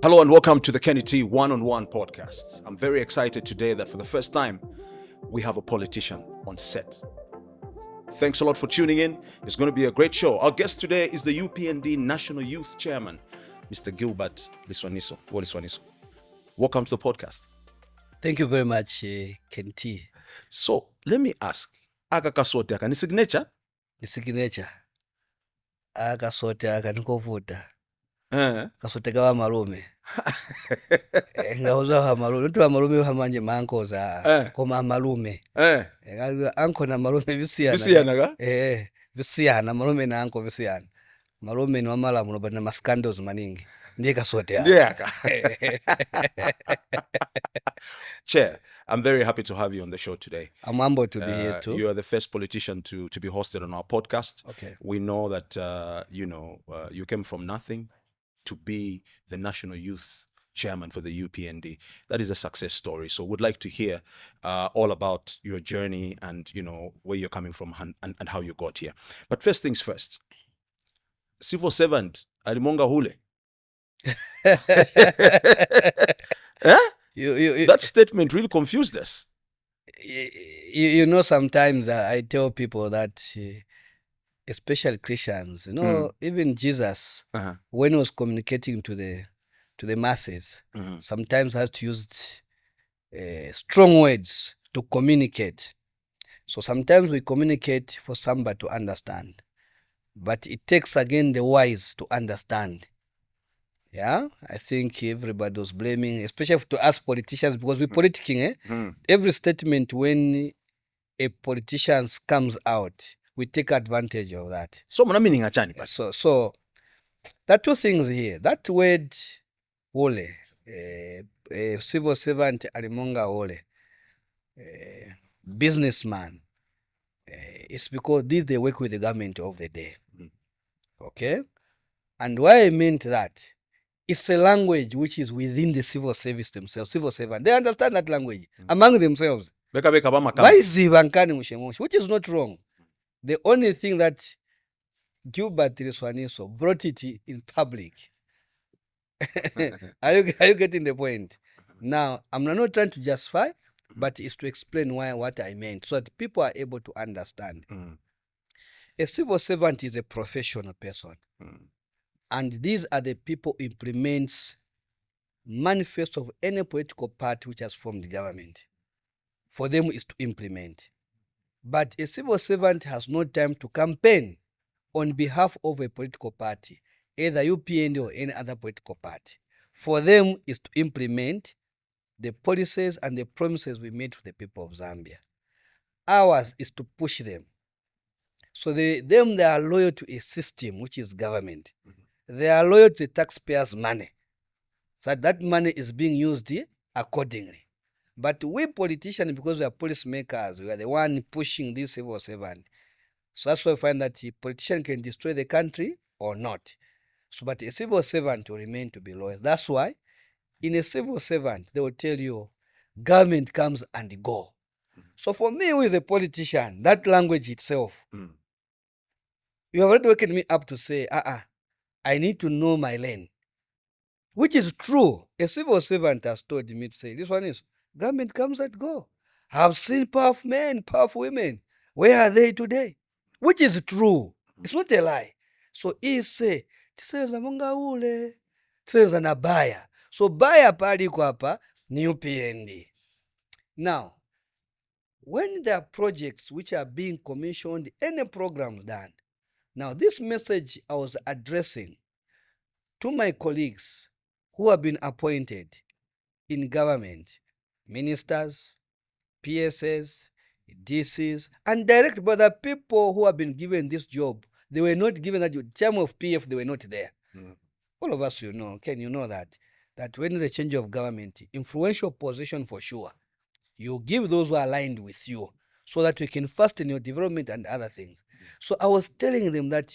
Hello and welcome to the Kenny T One-on-One podcast. I'm very excited today that for the first time, we have a politician on set. Thanks a lot for tuning in. It's going to be a great show. Our guest today is the UPND National Youth Chairman, Mr. Gilbert Liswaniso. Welcome to the podcast. Thank you very much, Kenny T. So, let me ask, aka kasote aka ni signature? Ni signature. Aka sote aka nikovuta. Kasote kawa malume. Ngauza wa malume. Nutu wa malume wa manje mankoza. Koma malume. Anko na malume visiyana. Visiyana ka? Visiyana. Malume na anko visiyana. Malume ni wamala but na maskandos maningi. Ndiye kasote aka. Ndiye aka. Chair, I'm very happy to have you on the show today. I'm humbled to be here too. You are the first politician to be hosted on our podcast. Okay. We know that, you came from nothing to be the National Youth Chairman for the UPND. That is a success story. So we'd like to hear all about your journey and, where you're coming from and how you got here. But first things first, civil servant, alimonga hule. That statement really confused us. Sometimes I tell people that, especially Christians, even Jesus, when he was communicating to the masses, sometimes has to use strong words to communicate. So sometimes we communicate for somebody to understand, but it takes again the wise to understand. Yeah, I think everybody was blaming, especially to us politicians, because we're politicking. Every statement when a politician comes out, we take advantage of that. So, mna meaning achani. So there are two things here. That word, ole, civil servant, alimonga ole, businessman, it's because they work with the government of the day. Okay? And why I meant that, it's a language which is within the civil service themselves, civil servant. They understand that language among themselves. Which is not wrong. The only thing that Gilbert Liswaniso brought it in public. Are you getting the point? Now, I'm not trying to justify, but it's to explain what I meant so that people are able to understand. A civil servant is a professional person. And these are the people who implements manifesto of any political party which has formed the government. For them is to implement. But a civil servant has no time to campaign on behalf of a political party, either UPND or any other political party. For them is to implement the policies and the promises we made to the people of Zambia. Ours is to push them. So they are loyal to a system which is government. They are loyal to the taxpayers' money. So that money is being used accordingly. But we politicians, because we are policymakers, we are the one pushing this civil servant. So that's why we find that a politician can destroy the country or not. So, but a civil servant will remain to be loyal. That's why in a civil servant, they will tell you, government comes and go. So for me, who is a politician, that language itself, you have already woken me up to say, I need to know my lane. Which is true. A civil servant has told me to say, this one is, government comes and go. I've seen powerful men, powerful women. Where are they today? Which is true. It's not a lie. So he say, tiseza munga ule, tiseza na baya. So baya pali kwa hapa ni UPND. Now, when there are projects which are being commissioned, any programs done, now this message I was addressing to my colleagues who have been appointed in government, ministers, PSS, DCs, and direct by the people who have been given this job. They were not given that job. Term of PF, they were not there. All of us, you know that when the change of government, influential position for sure, you give those who are aligned with you so that we can fasten your development and other things. So I was telling them that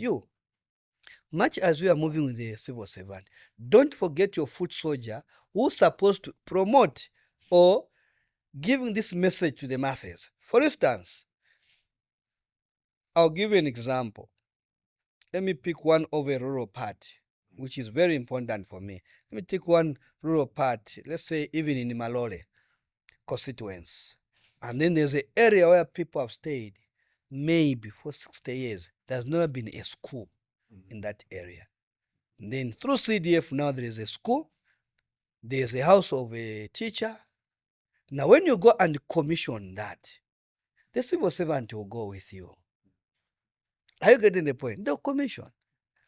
much as we are moving with the civil servant, don't forget your foot soldier who's supposed to promote or giving this message to the masses. For instance, I'll give you an example. Let me pick one of a rural part which is very important for me. Let me take one rural part, let's say even in Malole constituents. And then there's an area where people have stayed maybe for 60 years. There's never been a school in that area. And then through CDF now there is a school, there's a house of a teacher. Now when you go and commission that, the civil servant will go with you. Are you getting the point? They'll commission.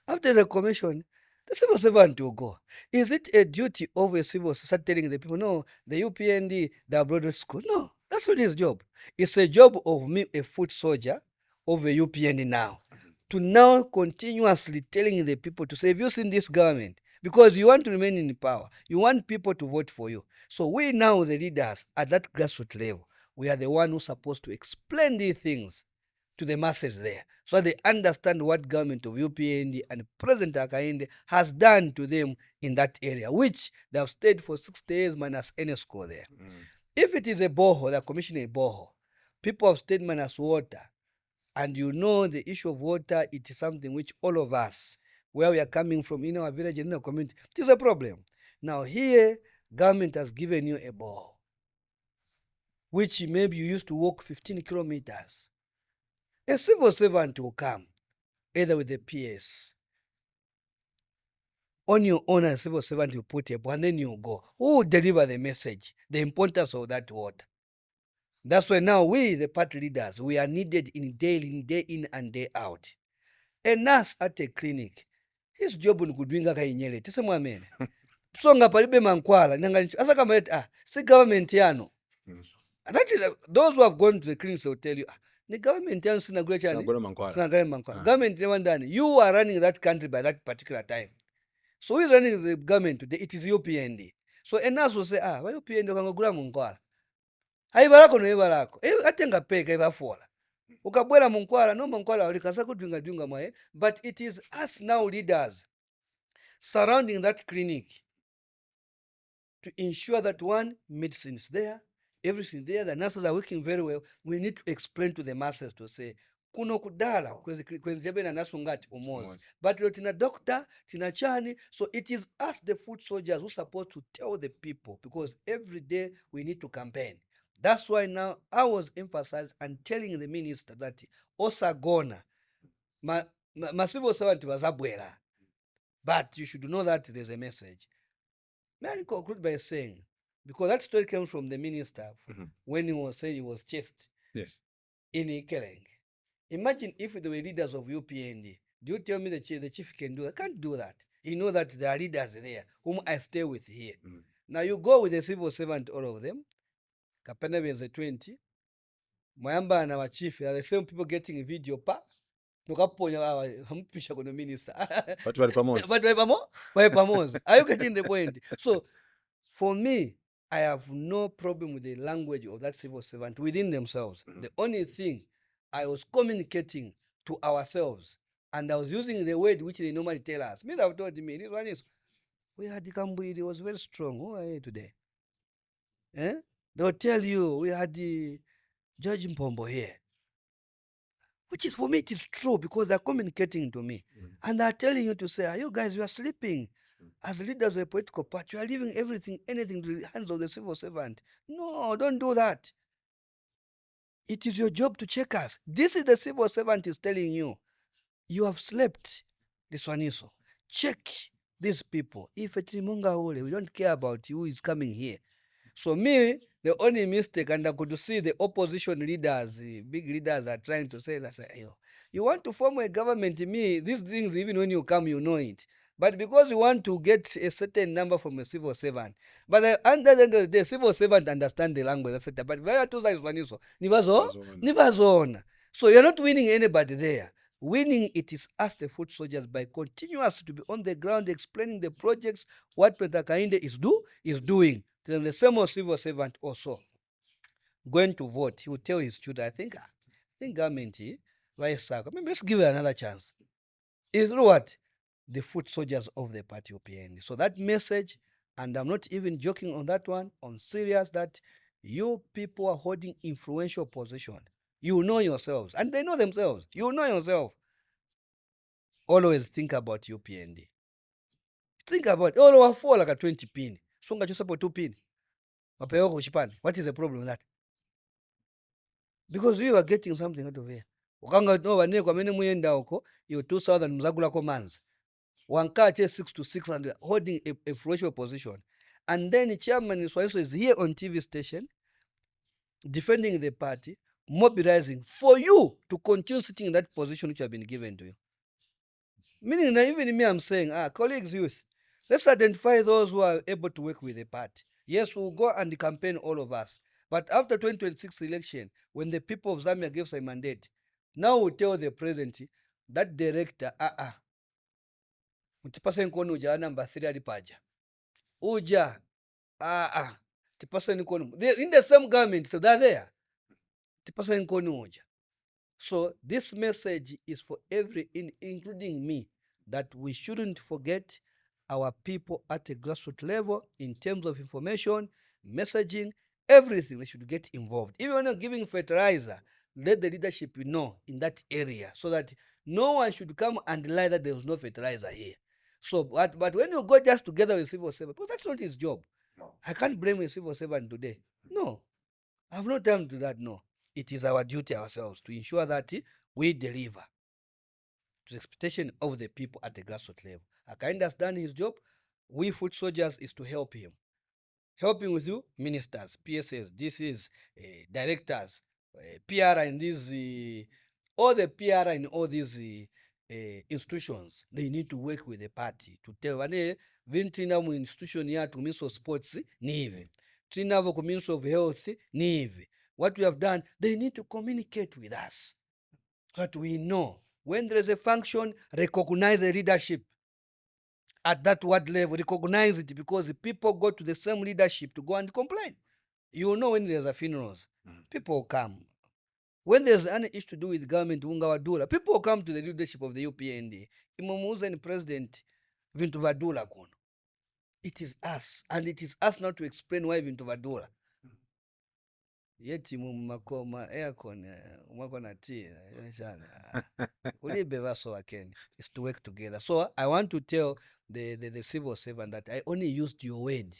After the commission, the civil servant will go. Is it a duty of a civil servant telling the people, no, the UPND, the abroad school? No, that's not his job. It's a job of me, a foot soldier of a UPND now, to now continuously telling the people to say, have you seen this government? Because you want to remain in power. You want people to vote for you. So we now, the leaders at that grassroots level, we are the one who's supposed to explain these things to the masses there, so they understand what government of UPND and President Hakainde has done to them in that area, which they have stayed for 60 years minus any score there. If it is a borehole, they're commissioning a borehole. People have stayed minus water. And you know the issue of water, it is something which all of us, where we are coming from in our village, in our community, it is a problem. Now here, government has given you a borehole, which maybe you used to walk 15 kilometers. A civil servant will come, either with a PS. On your own, a civil servant will put up, and then you go. Who will deliver the message, the importance of that water? That's why now we, the party leaders, we are needed in day in and day out. A nurse at a clinic, his job ni kudwinga kainyele. Tisemwa mene. Songa palibe mankwala. Asa kama si government yano. That is, those who have gone to the clinics will tell you, the government yano sinagule chani. Sinagule mankwala. Government yano, you are running that country by that particular time. So who is running the government today? It is UPND. So a nurse will say, why UPND kangogula mankwala? Haibalako no ibalako. Atenga peka ibafola. Ukabwela munkwala, no munkwala walikasa kudwinga mwae. But it is us now leaders surrounding that clinic to ensure that one, medicine is there, everything there, the nurses are working very well. We need to explain to the masses to say, kuno kudala kwezi jebe na nasu ngati umozi. But lo tina doctor, tina chani. So it is us, the foot soldiers, who are supposed to tell the people, because every day we need to campaign. That's why now I was emphasizing and telling the minister that Osagona, my civil servant was abwela. But you should know that there's a message. May I conclude by saying, because that story came from the minister when he was saying he was chased in Ikeleng. Imagine if they were leaders of UPND. Do you tell me the chief can do that? Can't do that. You know that there are leaders there whom I stay with here. Now you go with a civil servant, all of them. Kapena benze 20. Mwamba na wachifi are the same people getting a video pa. Nukaponya hampisha kono minister. But wale pamoja. Are you getting the point? So for me, I have no problem with the language of that civil servant within themselves. The only thing I was communicating to ourselves, and I was using the word which they normally tell us. Me, they have told me, this one is, we had the Kambui, it was very strong. Who are you today? They'll tell you, we had the Judge Mpombo here. Which is, for me, it is true, because they're communicating to me. And they're telling you to say, you guys, you are sleeping. As leaders of a political party, you are leaving everything, anything to the hands of the civil servant. No, don't do that. It is your job to check us. This is the civil servant is telling you, you have slept, Liswaniso. Check these people. If it's Rimonga Ole, we don't care about who is coming here. So me, the only mistake, and I could see the opposition leaders, the big leaders are trying to say, you want to form a government, me, these things, even when you come, you know it. But because you want to get a certain number from a civil servant, but under the civil servant understand the language, etc. But very to say Nivazona. So you're not winning anybody there. Winning it is us, the foot soldiers, by continuous to be on the ground explaining the projects, what President Hakainde is doing. Then the same civil servant also going to vote, he will tell his children, I think government, maybe let's give it another chance. Is what? The foot soldiers of the party UPND. So that message, and I'm not even joking on that one, on serious, that you people are holding influential position. You know yourselves, and they know themselves. You know yourself. Always think about UPND. Think about it. All over 4 like a 20 pin. Songa just support 2 pin. Wapewa kuchipani. What is the problem with that? Because we were getting something out of here. Ukanga no wane kwa mene muyenda huko, you 2000 mzagula kwa manza. Wankache 6 to 6 and holding a influential position. And then Chairman Liswaniso is here on TV station defending the party, mobilizing for you to continue sitting in that position which have been given to you. Meaning that even me, I'm saying, colleagues, youth, let's identify those who are able to work with the party. Yes, we'll go and campaign all of us. But after 2026 election, when the people of Zambia gives a mandate, now we tell the president, that director, mtipasa nkono uja number 3 alipaja. Uja, tipasa nkono. They're in the same government, so they're there. Tipasa nkono uja. So this message is for including me, that we shouldn't forget our people at a grassroots level in terms of information, messaging, everything. They should get involved. Even when you're giving fertilizer, let the leadership know in that area so that no one should come and lie that there was no fertilizer here. So, but when you go just together with civil servant, well, that's not his job. No. I can't blame a civil servant today. No, I have no time to do that. No, it is our duty ourselves to ensure that we deliver to the expectation of the people at the grassroots level. I can understand his job. We foot soldiers is to help him. Helping with you, ministers, PSS, DCs, directors, PR in these, all the PR in all these institutions, they need to work with the party to tell wane vintina mu institution yatu Ministry of Sports ni hivi, tinavo ku Ministry of Health ni hivi. What we have done, they need to communicate with us so that we know when there is a function, recognize the leadership at that ward level, recognize it, because the people go to the same leadership to go and complain. You know when there's a funerals, people come. When there's any issue to do with government, Wadula, people come to the leadership of the UPND. Imamuza and President Vintu Vadula kuno. It is us, and it is us not to explain why Vintu Vadula. Yeti mumakoma aircon mwako na tea ulibe vaso wakeni is to work together. So I want to tell the civil servant that I only used your word.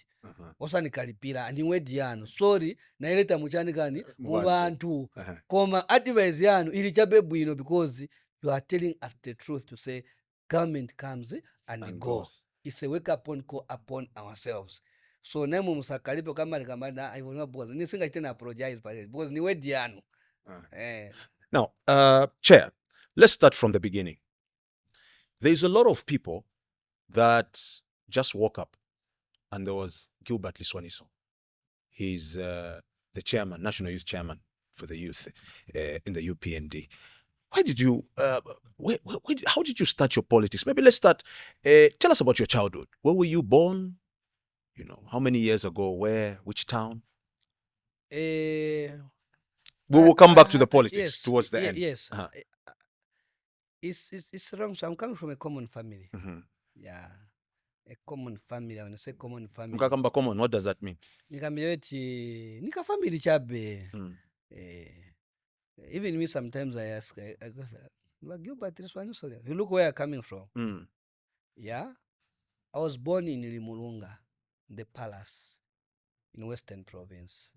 Osa nikalipira ani word yanu. Sorry na ileta muchani gani mubantu. Koma advice yanu ili chabe bwino, because you are telling us the truth to say government comes and goes. It's a wake up call upon ourselves. So nemu musakalipo kama nikamana I will not bother. Nisinga tena apologize because ni wedi yanu. Now, Chair, let's start from the beginning. There's a lot of people that just woke up, and there was Gilbert Liswaniso. He's the chairman, National Youth Chairman for the youth in the UPND. Why did you, how did you start your politics? Maybe let's start, tell us about your childhood. Where were you born? You know, how many years ago, where, which town? We will come back to the politics towards the end. Yes. It's wrong. So I'm coming from a common family. Yeah. A common family. When I say common family. Common, what does that mean? Nika family chabe. Even me sometimes I ask, I go, Gilbert Liswaniso, you look where I'm coming from. Yeah. I was born in Mulenga, the palace in Western Province.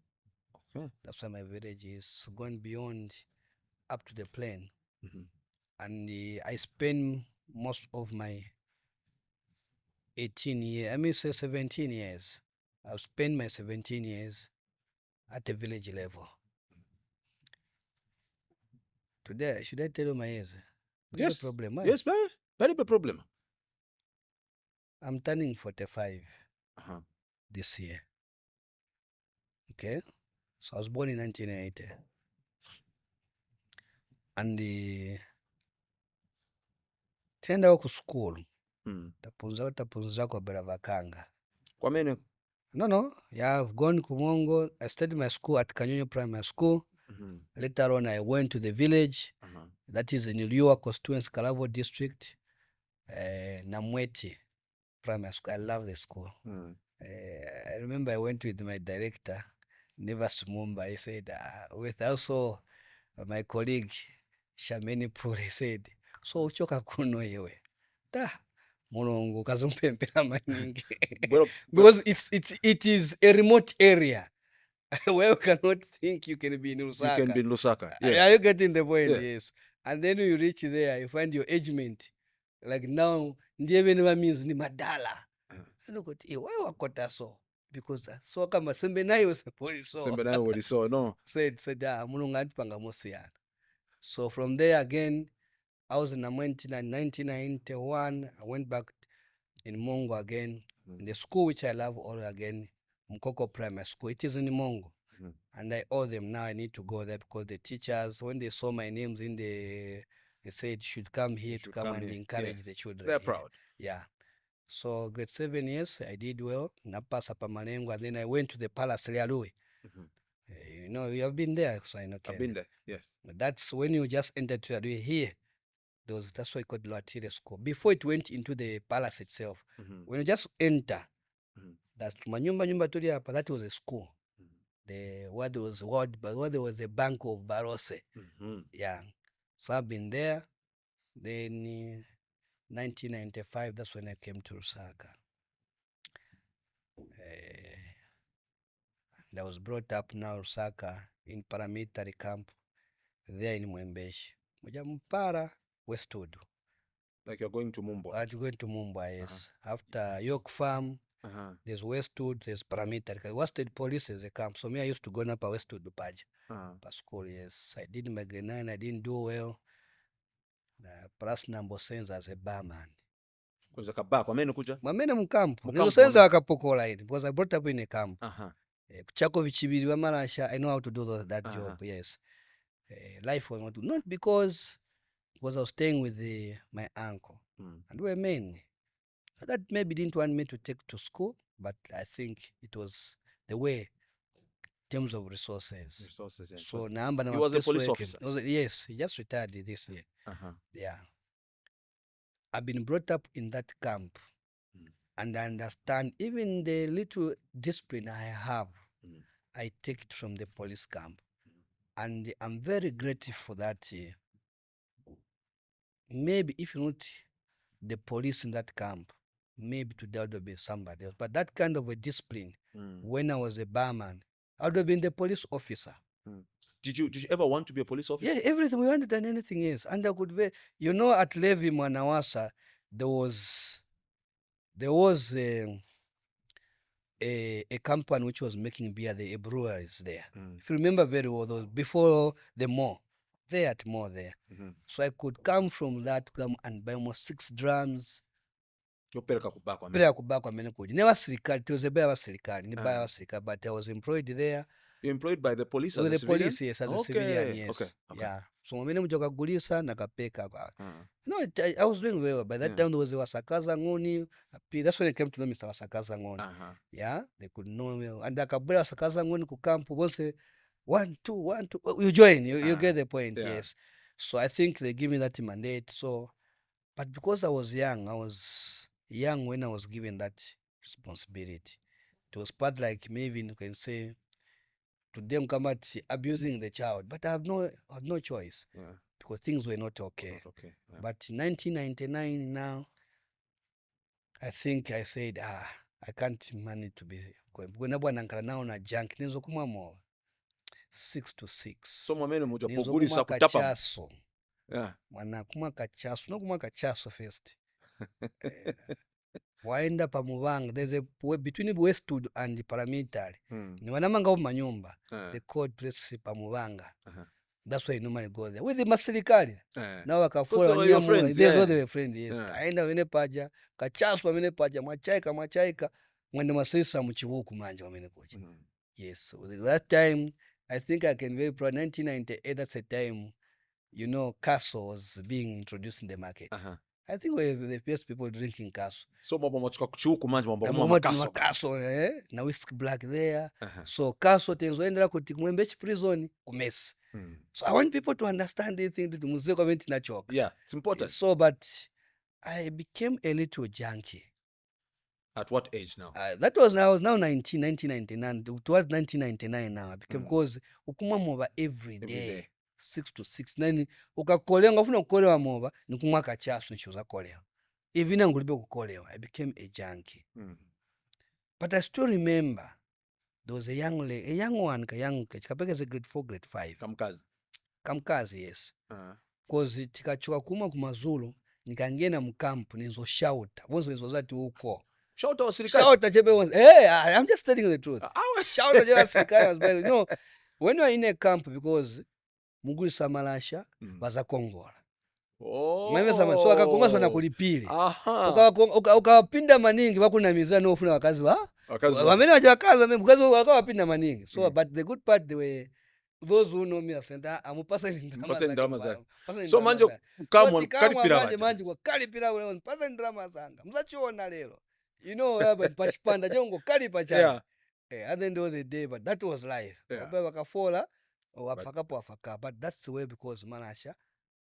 Okay. That's why my village is going beyond up to the plain. And I spent most of my 17 years. I've spent my 17 years at the village level. Today, should I tell you my age? Yes. Problem, right? Yes, very big problem. I'm turning 45 this year. Okay? So I was born in 1980. And tenda ku school. Tapunza kwa Beravakanga. Kwa mene? No. Yeah, I've gone Kumongo. I studied my school at Kanyonyo Primary School. Later on, I went to the village. That is in Liwa Constituency, Kalavo District. Mwape Primary School. I love the school. I remember I went with my director, Nevas Mumba. He said, with also my colleague, Shameni Puri, said, so uchoka kuno yewe. Mulungu kazimpempera maningi. Well, Because it is a remote area where you cannot think you can be in you Lusaka. can be in Lusaka. Yeah. Are you getting the point? Yeah. Yes. And then you reach there, you find your agement. Like now, ndiye vene means ni madala. And look at why wakota so? Because so kama sembe nayo sepoli so. Sembe nayo what he saw, no. Said Mulungu antipanga mosiyana. So from there again, I was in 1991. I went back in Mongo again, in the school which I love all again, Mkoko Primary School. It is in Mongo. And I owe them now. I need to go there because the teachers, when they saw my names in they said, you should come here to come and encourage the children. They're proud. Yeah. So grade 7 years, I did well. Napasa Pamalengo, and then I went to the Palace Lialui. You know, you have been there, so I know. I've been there, yes. That's when you just entered to Lialui here. That's why called Loatire School. Before it went into the palace itself, when you just enter, that's Manyumba Tuli Apa, that was a school. Where there was a bank of Barose. Yeah. So I've been there. Then 1995, that's when I came to Lusaka. And I was brought up now Lusaka in paramilitary camp there in Mwembeshi. Moja Mpara, Westwood. Like you're going to Mumbai? I'm going to Mumbai, yes. After York Farm, there's Westwood, there's paramilitary. Westwood police is a camp. So me, I used to go up Westwood to Paj. Per school, yes. I did my grade 9, I didn't do well. Plus number sense as a barman. Kuza kabako, amene kuja? Mamene mkampu. Nizo senza wakapokola ini. Because I brought up in a camp. Kuchako vichibiri wa marasha, I know how to do that job, yes. Life was not because I was staying with my uncle. And we were men. That maybe didn't want me to take to school, but I think it was the way in terms of resources. Resources, yeah. So he was a police officer? Yes, he just retired this year. Yeah. I've been brought up in that camp and I understand even the little discipline I have, I take it from the police camp. And I'm very grateful for that. Maybe if not the police in that camp, maybe today would be somebody else. But that kind of a discipline, when I was a barman, I would have been the police officer. Did you ever want to be a police officer? Yeah, everything. We wanted than anything else. And I could, you know, at Levi Mwanawasa, there was a company which was making beer, the breweries there. If you remember very well, those before the mall, there at mall there. So I could come from that to come and buy almost 6 drums. Never Sirikali, it was a beer Sirikali, but I was employed there. You're employed by the police as with a the civilian? police, yes, as a civilian, yes. Okay. Yeah. So mwamene mjoka gulisa nakapeka. No, I was doing very well. By that time there was a Wasakaza Ngoni. That's when I came to know Mr. Wasakaza Ngoni. Yeah, they could know me. And akabula Wasakaza Ngoni ku camp once say 1, 2, 1, 2. You join, you get the point, yes. So I think they give me that mandate. So, but because I was young when I was given that responsibility. It was part like maybe you can say to them come at abusing the child, but I had no choice because things were not okay. But in 1999 now, I think I said, I can't manage to be going. Now na junk nizo kumwa mo 6 to 6. So mwamene muja Nizo pogulisa kumwa kutapa. kachaso. Mwana kumwa kachaso. No kumwa kachaso first. Waenda pa Muvanga, there's a between Westwood and the paramilitary. Ni wanamanga manyumba. The court place pa Muvanga. That's why I normally go there. With the Masirikali. Now wakafura wanyamu. There's all the friends, yes. Aenda wene paja. Kachasu wene paja. Machaika. Mwende masirisa mchivuku manja wene kuja. Yes. So that time, I think I can very proud. 1998, that's the time, you know, castle was being introduced in the market. I think we're the first people drinking castle. So mwamba mwachuka kuchuku manja mwamba castle. Na whiskey black there. So castle tenzo endera kuti Mwembechi prison kumesi. So I want people to understand the thing that muzee kwa venti na choka. Yeah, it's important. So, but I became a little junkie. At what age now? That was I was now 1999. Towards 1999 now. Because ukuma moba every day. 6 to 6. Nani ukakolewa ngafuna kukolewa moba nikumwa kachasu nishoza kolewa. even angulibe kukolewa, I became a junkie. But I still remember there was a young one, kapekeze grade 4, grade 5. Kamkazi, yes. Cause tikachoka kuma kumazulu, nikangena mkampu, nizo shouta. Once nizo zati uko. Shouta wasirikali? Shouta chebe once. Hey, I'm just telling you the truth. Shouta chebe wasirikali. You know, when you are in a camp, because muguli samalasha, baza kongola. So akakonga sana kulipili. Ukawapinda maningi wakunamizana no ufuna wakazi wa. Wamene wajakazi wamene because wakawapinda maningi. So but the good part, they were those who know me as I'm passing drama zanga. So manje ukamwa kalipira manje kwa kalipira ule passing drama zanga. Mzachiona lelo. You know but pasipanda jongo kalipa cha. At the end of the day, but that was life. Wakafola wafaka, but that's the way, because manasha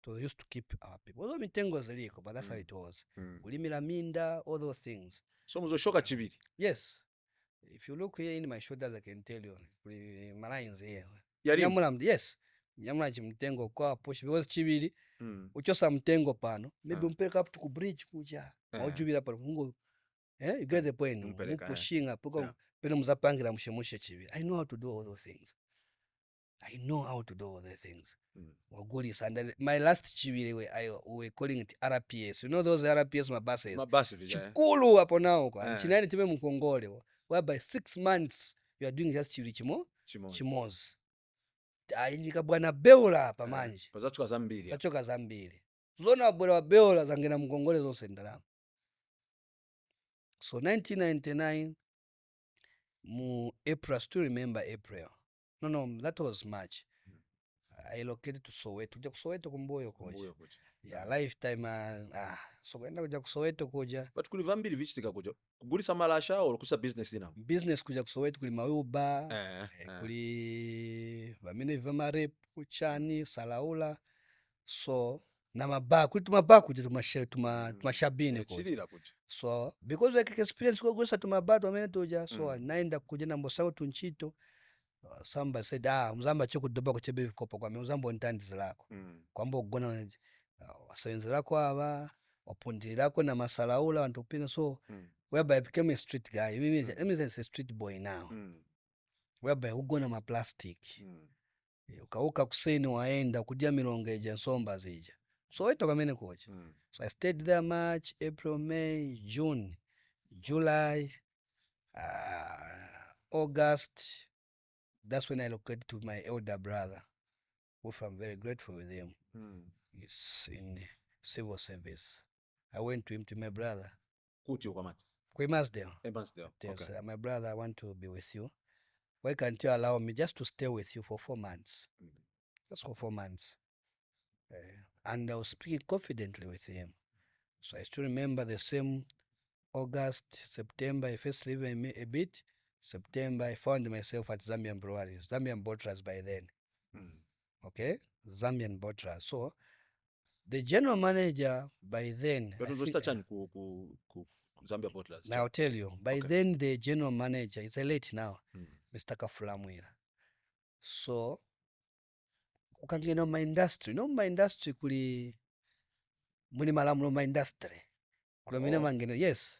to used to keep our people. Although mitengo ziliko, but that's how it was. Ulimila minda, all those things. So muzoshoka chibiri? Yes. If you look here in my shoulders, I can tell you. Malines here. Yes. Nyamula chimtengo kwa push, because chibiri uchosa mtengo pano, maybe umpeleka up to ku bridge kuja. Ojubira pa mungu. You get the point. Pushinga poko peno muzapangira mushemushe chibiri. I know how to do all those things. And my last chibiri, we calling it RPS. You know those RPS mabuses? Chikulu hapo nao kwa. Chinani time mkongole. Whereby 6 months you are doing just chibiri chimozi. Ayinjika bwana beola hapa manje. Pachoka zambiri. Zona bwana beola zangena mkongole zonse ndalama. So 1999 April, I still remember April. No, that was March. I located to Soweto. Kuja Soweto kumboyo koja. Yeah, lifetime. So kwenda kuja Soweto koja. But kuli vambiri vichitika kuja. Kugulisa malasha or kusa business ina? Business kuja Soweto kuli mauba. Kuli vamine vamare kuchani salaula. So na maba kuli tumaba kuja tumashabine koja. So because I experience kugulisa tumaba tumene toja. So naenda kuja na mbosao tunchito. Somebody said, mzamba choko doba kuchebe vikopo kwa mzamba ntandi zilako. Kwamba ugona wasawenzi lako hawa, wapundili lako na masalaula, wantopina. So, whereby I became a street guy. Let me say a street boy now. Whereby ugona ma plastic. Ukauka kuseni waenda, kudia milongeja, nsomba zija. So, weto kamene kocha. So, I stayed there March, April, May, June, July, August. That's when I located to my elder brother, who I'm very grateful with him. He's in civil service. I went to him, to my brother. Kwemasdale. Okay. My brother, I want to be with you. Why can't you allow me just to stay with you for 4 months? Just for 4 months. And I was speaking confidently with him. So I still remember the same August, September, I first lived a bit. September, I found myself at Zambian breweries, Zambian bottlers by then. Okay? Zambian bottlers. So, the general manager by then... But Zambia bottlers? Now, I'll tell you. By then, the general manager, it's late now, Mr. Kafulamwira. So, ukangena my industry. No, my industry kuli... Muni malamulo my industry. Kuli mangeno, yes.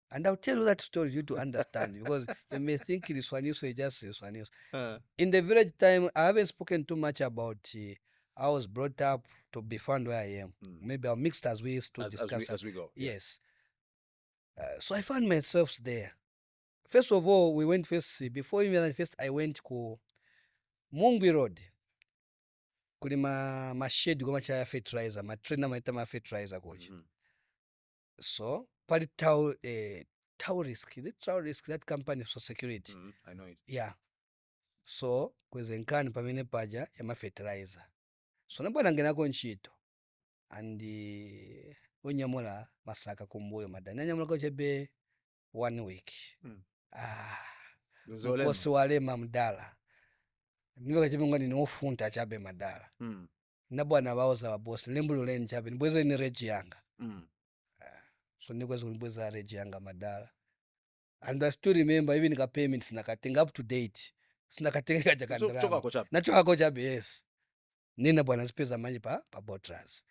And I'll tell you that story for you to understand, because you may think Liswaniso is just Liswaniso. In the village time, I haven't spoken too much about I was brought up to be found where I am. Maybe I'll mix as we used to discuss. As we go. Yes. So I found myself there. First of all, we went first, before even first, I went to Mungwi Road. Kuli ma shed kwa macha ya fertilizer, ma trainer maita ma fertilizer koji. So, pali Tau Risk, that company for security. I know it. Yeah. So, kweze nkani pamene paja ya ma fertilizer. So, nabwana ngenako nchito. Andi unyamula masaka kumbuyo madani. Nyamula ko chebe 1 week. Mkosi walema mdala. Niweka chebe ngani ni ofunta chabe madala. Nabwana baoza wabosi. Lembulu leni chabe. Nibweze ni reji yanga. So nikwezi kulibweza reji yanga madala. And I still remember even nika payments nakatenga up to date. Sinakatenga jakandara. Choka ko chabe. Na choka ko chabe, yes. Nina bwana speza manji pa botras.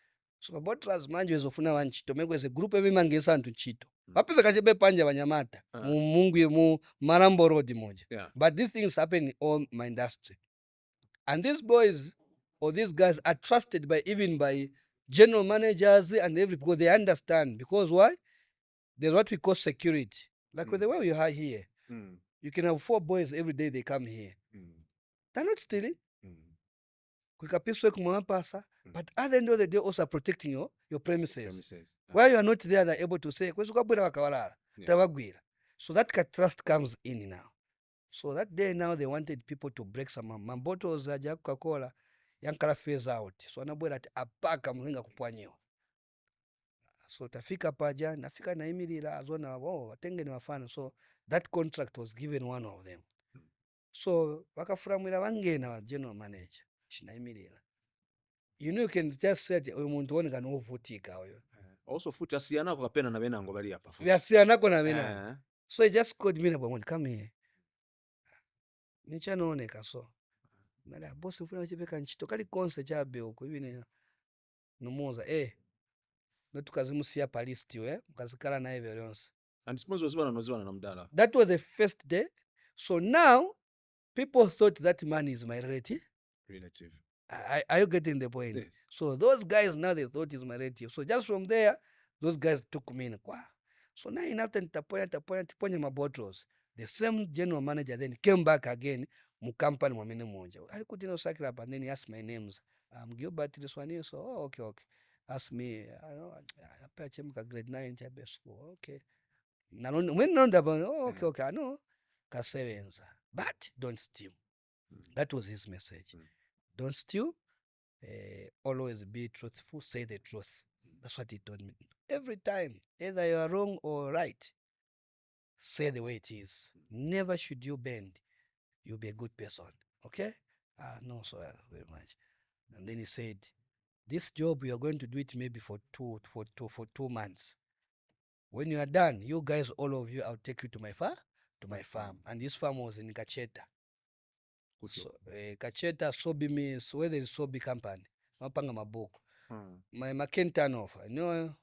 So mabotras manje wezofuna wanchito mekweze group emimangesa anthu ntchito papeza kachebe panja Banyamata mu Marambo Road moja. Yeah. But these things happen in all my industry, and these boys or these guys are trusted by even by general managers and every, because they understand. Because why? There's what we call security. Like with the way you are here, you can have 4 boys every day they come here. They're not stealing. But at the end of the day, also protecting your premises. Where you are not there, they're able to say, yeah. So that trust comes in now. So that day now they wanted people to break some bottles za Coca-Cola yankala phase out. So anabwera ati apaka Mulenga kupwanyiwa. So tafika paja, nafika naimirira azona watenge ni wafana. So that contract was given one of them. So wakafuramwira wangena wa general manager shinaimirira. You know, you can just say oyo muntu woneka novutika oyo. Also futa siyanako kapena na benango bali hapa. Ya siyanako na benango. So he just called me and come here. Nichanooneka so. Nala boss ufuna wachipeka nchito kali konse chabe uko hivi numuza notukazimusiya palist mukazikala naye vyonse. And sponsors wazibana na mdala. That was the first day. So now people thought that man is my relative. Are you getting the point? Yes. So those guys now they thought he's my relative. So just from there, those guys took me in. So now after nitaponya my bottles, the same general manager then came back again mu company mwamene moja. Alikuti no sakira up and then he asked my names. I'm Gilbert Liswaniso. So okay. Ask me, I know, I pay a grade 9 chabe school. Okay. When okay, I know. Kasevenza. But don't steal. That was his message. Don't steal. Always be truthful. Say the truth. That's what he told me. Every time, either you are wrong or right, say the way it is. Never should you bend. You'll be a good person. Okay? No, so very much. And then he said, this job you are going to do it maybe for 2 months. When you are done, you guys, all of you, I'll take you to my farm. And this farm was in Kacheta. So, Kacheta Sobi means where there is Sobi company. Mapanga mabuku. My Maken turnover. You know.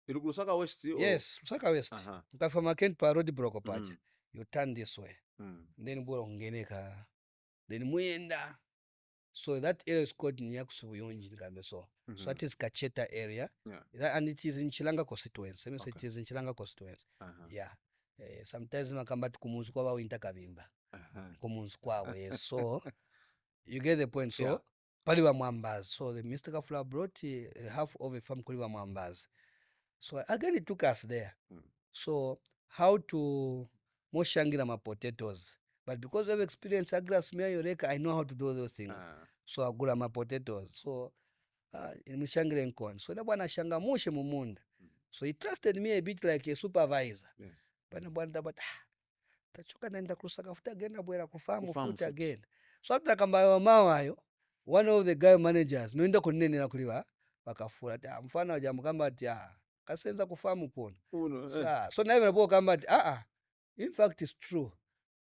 Lusaka West? Yes, Lusaka West. Mkafa Maken pa road broko pacha. You turn this way. Then bora ungeneka. Then muenda. So that area is called Suwilanji Ngambe. So that is Kacheta area. Yeah. And it is in Chilanga constituency. Let me say it is in Chilanga constituency. Yeah. Sometimes makamba tukumunzu kwa wa winter kavimba. Kumunzu kwa yes. So you get the point. So paliwa mwambazi. So the Mr. Kafula brought half of a farm kuliwa mwambazi. So again it took us there. So how to moshangira ma potatoes. But because of experience, I know how to do those things. So I gula my potatoes. So mshangire nkoni. So na bwana shangamushe mumunda. So he trusted me a bit like a supervisor. Yes. But tachoka naenda kusaka futa again abwera kufamu futa again. So after kamba mawayo, one of the guy managers noenda kunenera kuliwa bakafura ati mfano wa kamba ati kasenza kufamu kuno. So na even kamba ati in fact it's true.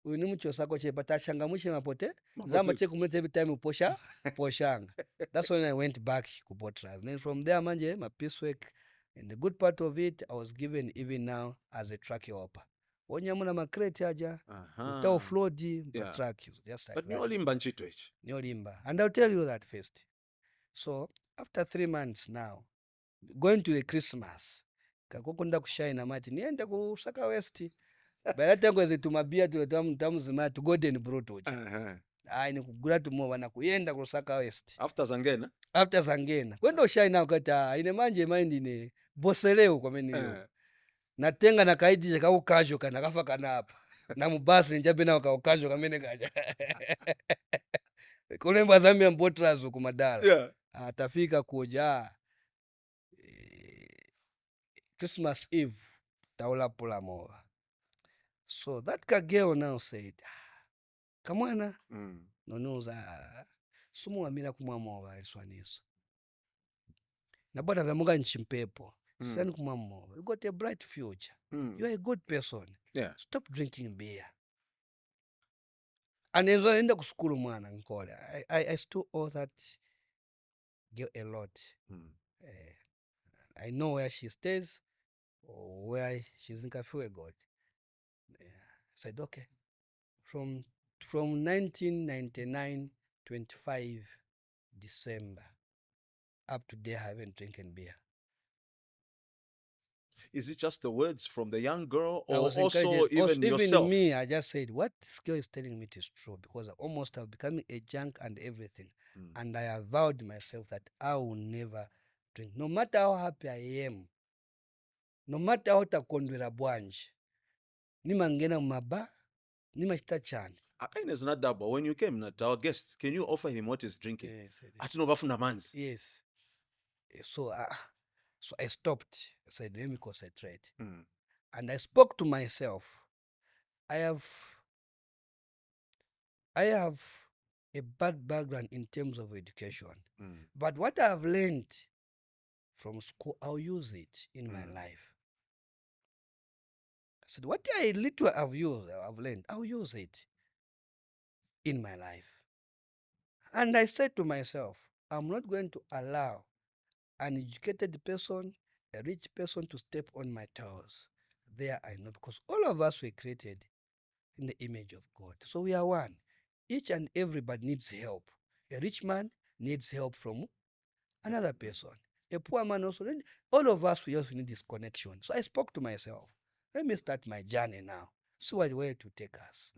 Uyu ni mchosako chepa tashangamushe mapote zama check kumleta every time poshanga. That's when I went back to Botras. Then from there manje my piecework, and the good part of it I was given even now as a track helper. Onyamuna makreti aja utao floodi track just like but that. But limba nchito hichi. Nyo limba. And I'll tell you that first. So after 3 months now, going to the Christmas, kakukunda kushaina mati niende kusaka West. By that time kweze tumabia tamu zima to Golden Brutoji. Ni kugula tumo wana kuyenda kusaka West. After Zangena? After Zangena. Kwenda ushaina wakata ine manje mind ine boseleo kwa meni leo. Natenga na kaidi ka ukajo kana kafa kana hapa. Na mubasi njabe na ukajo kamene kaja. Kulemba Zambia Botras ku madala. Yeah. Atafika kuja Christmas Eve taula pula moa. So that girl now said, kamwana nonoza sumu wamira kumwamowa Liswaniso. Na bwana vyamuga nchimpepo. Sani kumwamowa. You got a bright future. You are a good person. Yeah. Stop drinking beer. And as I end up school mwana nkole. I still owe that girl a lot. I know where she stays or where she's in Kafue God. Yeah. I said, okay. From 1999, 25 December, up to there, I haven't drinking beer. Is it just the words from the young girl, I or was also encouraged. even yourself? Me, I just said, what this girl is telling me is true, because I almost have become a junk and everything. And I have vowed myself that I will never drink. No matter how happy I am, no matter how takondwera bwanji, nimangena mumaba, nimachita chani. Is not double. When you came, not our guest, can you offer him what he's drinking? Yes, Atinobafuna manzi. yes. So I stopped. I said, let me concentrate. And I spoke to myself. I have a bad background in terms of education. But what I have learned from school, I'll use it in my life. I said, what I little I've learned, I'll use it in my life. And I said to myself, I'm not going to allow an educated person, a rich person to step on my toes. There I know, because all of us were created in the image of God. So we are one. Each and everybody needs help. A rich man needs help from another person. A poor man also. All of us, we also need this connection. So I spoke to myself, let me start my journey now. See where to take us.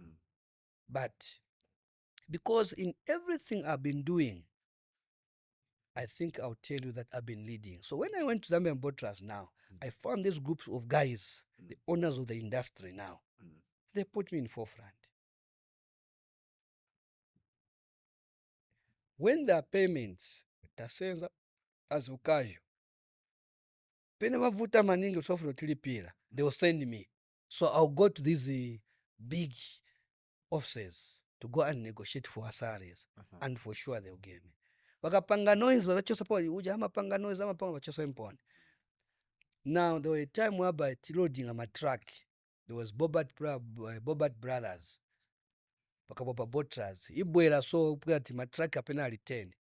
But because in everything I've been doing, I think I'll tell you that I've been leading. So when I went to Zambian Botras now, I found these groups of guys, the owners of the industry now. They put me in forefront. When there are payments, tasenza azukayo. Pene vavuta maningi usofuna tilipira, they will send me. So I'll go to these big offices to go and negotiate for salaries, and for sure they'll give me. Vakapanga noise vachachosa pa uja amapanga noise amapanga vachosa imponi. Now there was a time whereby loading a truck, there was Bobat Brothers, Bakabopa Botras. Ibwera so pugati matraki apena ali 10.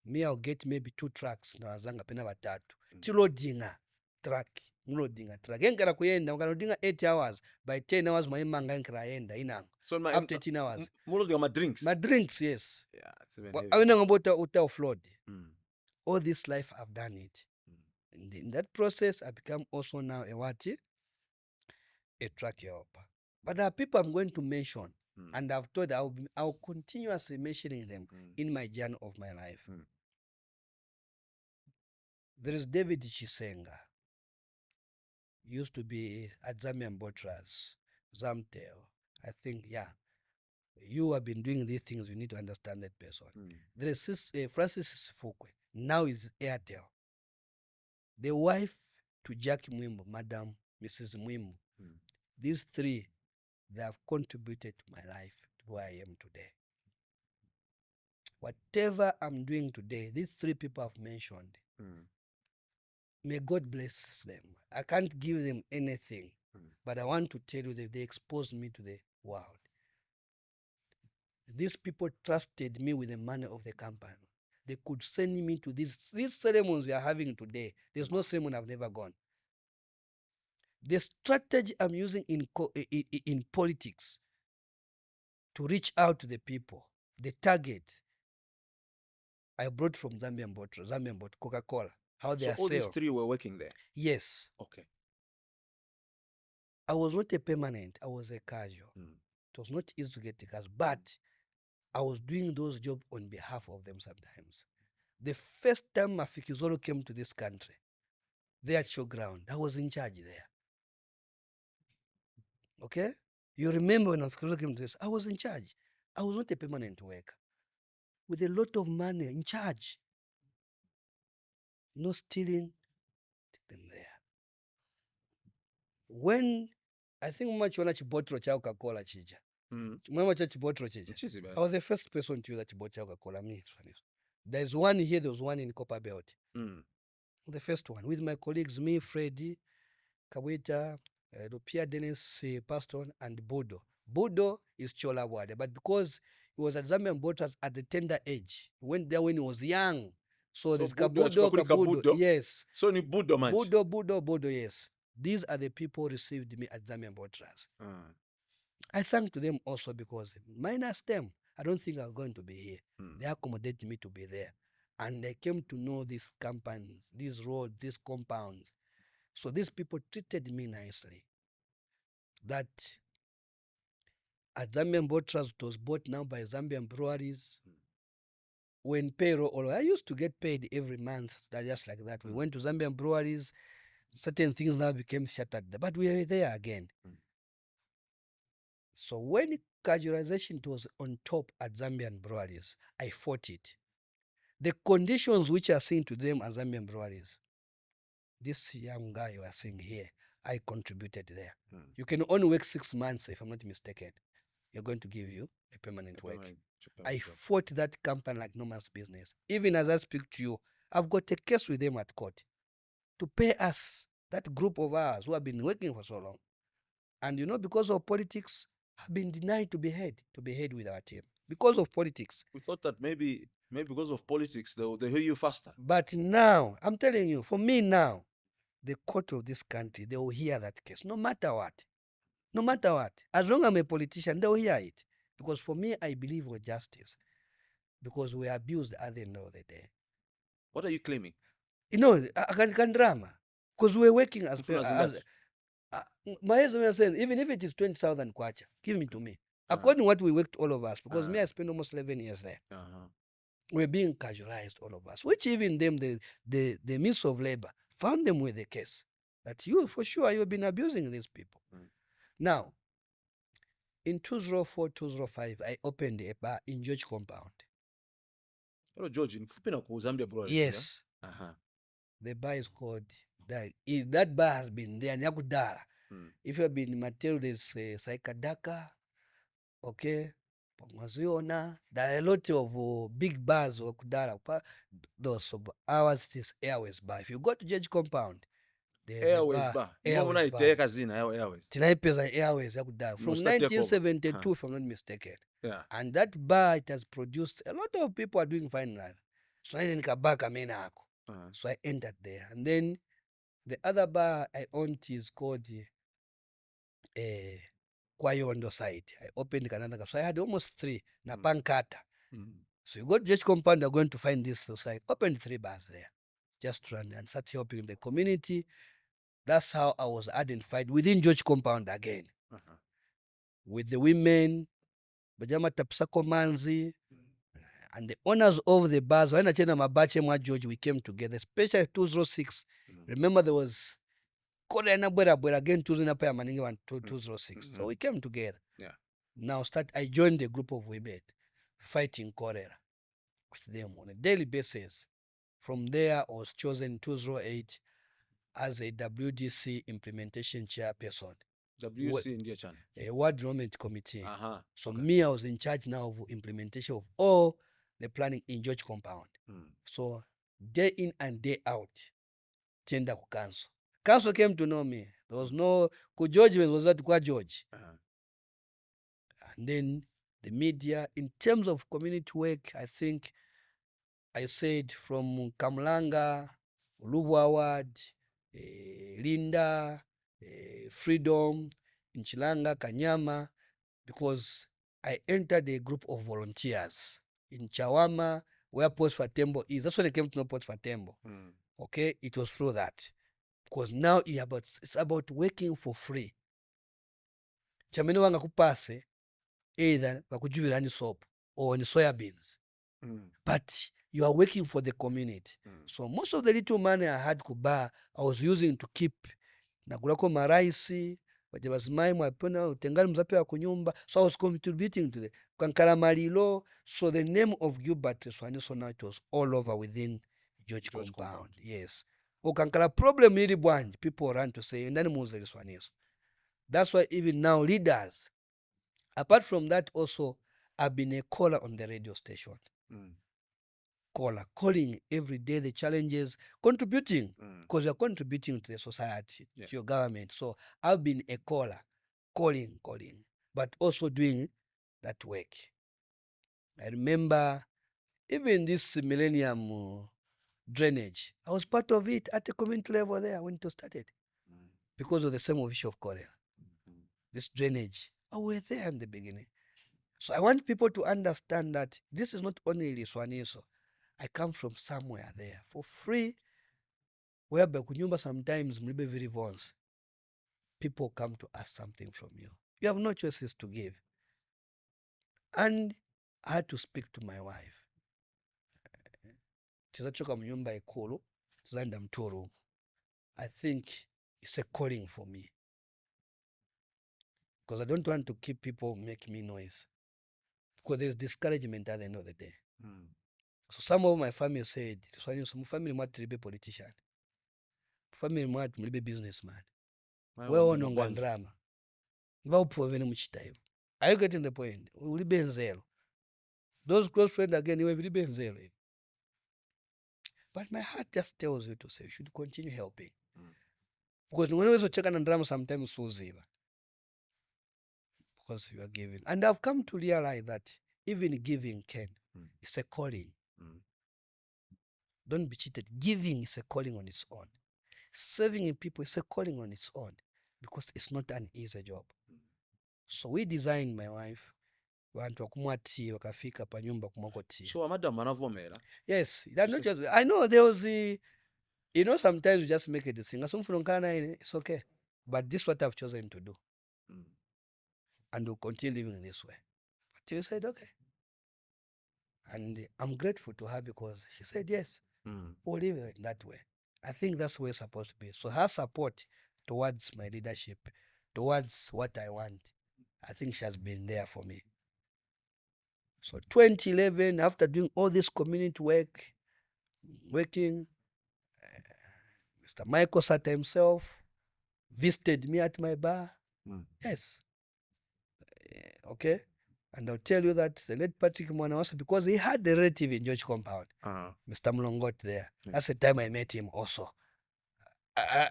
Me I'll get maybe 2 trucks na wazanga pena batatu. Tilodinga truck, mulodinga truck. Enkara kuyenda, ukalodinga 8 hours, by 10 hours maimanga enkara yenda inanga. So Up to 18 hours. Mulodinga ma drinks. My drinks, yes. Yeah, it's even heavy. Awena ngabota uta offload. All this life I've done it. In that process, I become also now a truck helper. But there are people I'm going to mention, and I've told I'll continuously mentioning them in my journey of my life. There is David Chisenga. Used to be at Zambian Botras, Zamtel. I think, yeah. You have been doing these things, you need to understand that person. There is Francis Fukwe. Now is Airtel. The wife to Jackie Mwimbo, Madam Mrs. Mwimbo. These 3, they have contributed to my life, to where I am today. Whatever I'm doing today, these 3 people I've mentioned, may God bless them. I can't give them anything, but I want to tell you that they exposed me to the world. These people trusted me with the money of the company. They could send me to these ceremonies we are having today. There's no ceremony I've never gone. The strategy I'm using in politics to reach out to the people, the target, I brought from Zambian Bottle, Coca-Cola. How they are all these 3 were working there? Yes. Okay. I was not a permanent, I was a casual. It was not easy to get the cash, but I was doing those jobs on behalf of them sometimes. The first time Mafikizolo came to this country, there at Showground, I was in charge there. Okay? You remember when Mafikizolo came to this, I was in charge. I was not a permanent worker. With a lot of money, in charge. No stealing, them there. When I think much when Chibotro cha Coca-Cola chija. Mama cha Chibotro chija. I was the first person to use that Chibotro Coca-Cola. There's one here, there was one in Copper Belt. The first one with my colleagues, me, Freddy, Kawita, Rupia Dennis Paston, and Bodo. Bodo is Chola Wade, but because he was at Zambian Botras at the tender age, he went there when he was young. So there's Budo, Kabudo, Chikakuri Kabudo. Kabudo. Yes. So ni Budo man. Budo, yes. These are the people who received me at Zambian Botras. I thank to them also because minus them, I don't think I'm going to be here. They accommodated me to be there. And I came to know these companies, these roads, these compounds. So these people treated me nicely. That at Zambian Botras, it was bought now by Zambian breweries. When payroll, I used to get paid every month, just like that. We went to Zambian breweries. Certain things now became shattered, but we are there again. So when casualization was on top at Zambian breweries, I fought it. The conditions which are seen to them as Zambian breweries, this young guy you are seeing here, I contributed there. You can only work 6 months, if I'm not mistaken. You're going to give you a permanent work. I fought that company like no man's business. Even as I speak to you, I've got a case with them at court to pay us, that group of ours who have been working for so long. And you know, because of politics, have been denied to be heard with our team. Because of politics. We thought that maybe because of politics, they'll hear you faster. But now, I'm telling you, for me now, the court of this country, they will hear that case, no matter what. No matter what. As long as I'm a politician, they will hear it. Because for me, I believe with justice. Because we abused at the end of the day. What are you claiming? You know, I can drama. Because we're working as my husband says, even if it is 20,000 kwacha, give me to me. According to what we worked, all of us, because me, I spent almost 11 years there. We're being casualized, all of us, which even them, the Minister of Labor, found them with the case that you, for sure, you've been abusing these people. Now, in 2004, 2005, I opened a bar in George Compound. Hello, George, in Zambia Breweries. Yes. Yeah? The bar is called, that bar has been there, Nyakudara. If you have been in material, there's Saikadaka, okay, Maziona. There are a lot of big bars of Kudara. Those of ours, this Airways bar. If you go to George Compound, there's Airways a bar. bar. Airways bar. Airways. Tinaipeza Airways Yakudara. From 1972, if I'm not mistaken. Yeah. And that bar, it has produced a lot of people are doing fine now. So I So I entered there. And then the other bar I owned is called Kwayondo side. I opened another. So I had almost 3. Napankata. So you go to George Compound, you're going to find this. So I opened 3 bars there. Just to run and start helping the community. That's how I was identified within George Compound again. With the women, Bajama Tapsako Manzi, and the owners of the bars. When I changed my Bache Mwa George, we came together, especially 206. Remember, there was Koreana Bwera again, 206. So we came together. Yeah. Now I joined the group of women fighting cholera with them on a daily basis. From there, I was chosen in 2008 as a WDC implementation chairperson. WC India Chan. A World Development Committee. So me, I was in charge now of implementation of all the planning in George Compound. So day in and day out, tender ku council. Council came to know me. There was no George was not Kwa George. And then the media, in terms of community work, I think I said from Kamlanga, Lubu Award, Linda, Freedom, Nchilanga, Kanyama, because I entered a group of volunteers in Chawama, where Post for Tembo is. That's when I came to know Post for Tembo. Okay, it was through that. Because now it's about working for free. Chamene wanga kupase, either bakujubira ni soap or ni soya beans. But you are working for the community. So most of the little money I had kuba, I was using to keep nagulako maraisi, wajabazimai mwapona utengali mzape wa kunyumba. So I was contributing to the Kankara Marilo. So the name of Gilbert Liswaniso now, it was all over within George Compound. Yes. Kankara problem ili bwanji, people run to say, ndani muze Liswaniso. That's why even now leaders, apart from that also, I've been a caller on the radio station. Calling every day the challenges, contributing, because you're contributing to the society, to your government. So I've been a caller, calling, but also doing that work. I remember even this millennium drainage. I was part of it at the community level there when it was started because of the same issue of cholera. This drainage, I was there in the beginning. So I want people to understand that this is not only Liswaniso. I come from somewhere there for free, whereby kunyumba sometimes mlibe very vons. People come to ask something from you. You have no choices to give. And I had to speak to my wife. Tizachoka mnyumba ekulu, tizaenda mtoro. I think it's a calling for me. Because I don't want to keep people making me noise. Because there's discouragement at the end of the day. So some of my family said, some family might be politician. Family might be businessman. Well on drama. Are you getting the point? We be zero. Those close friends again, you will be zero. But my heart just tells you to say you should continue helping. Because when we check on drama, sometimes so zero. Because you are giving. And I've come to realize that even giving it's a calling. Don't be cheated. Giving is a calling on its own. Serving in people is a calling on its own because it's not an easy job. So we designed, my wife, wantu wakumwa tea wakafika pa nyumba kumwako tea. So madam anavomera. Yes, that's not just. I know there was sometimes you just make a decision. It's okay. But this is what I've chosen to do. And we'll continue living this way. But you said okay. And I'm grateful to her because she said yes. We'll live it that way. I think that's where it's supposed to be. So her support towards my leadership, towards what I want, I think she has been there for me. So 2011, after doing all this community working, Mr. Michael Sata himself visited me at my bar. Yes. Okay. And I'll tell you that the late Patrick Mwanawasa, because he had a relative in George Compound, Mr. Mulongot there. That's the time I met him also.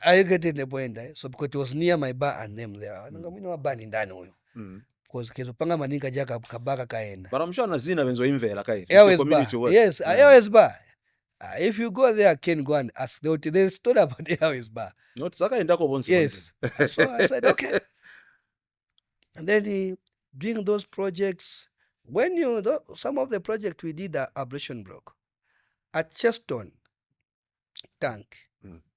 Are you getting the point? So because it was near my bar and them there. Because kezopanga maninga jaka kabaka kaenda. But I'm sure nazina benzo imvela kai. Community work. Yes, Ayose bar. If you go there, can go and ask. They stood up at the Ayose bar. Not Saka indako bonsi. Yes. So I said, okay. And then doing those projects, when some of the projects we did at Ablation Block, at Cheston Tank,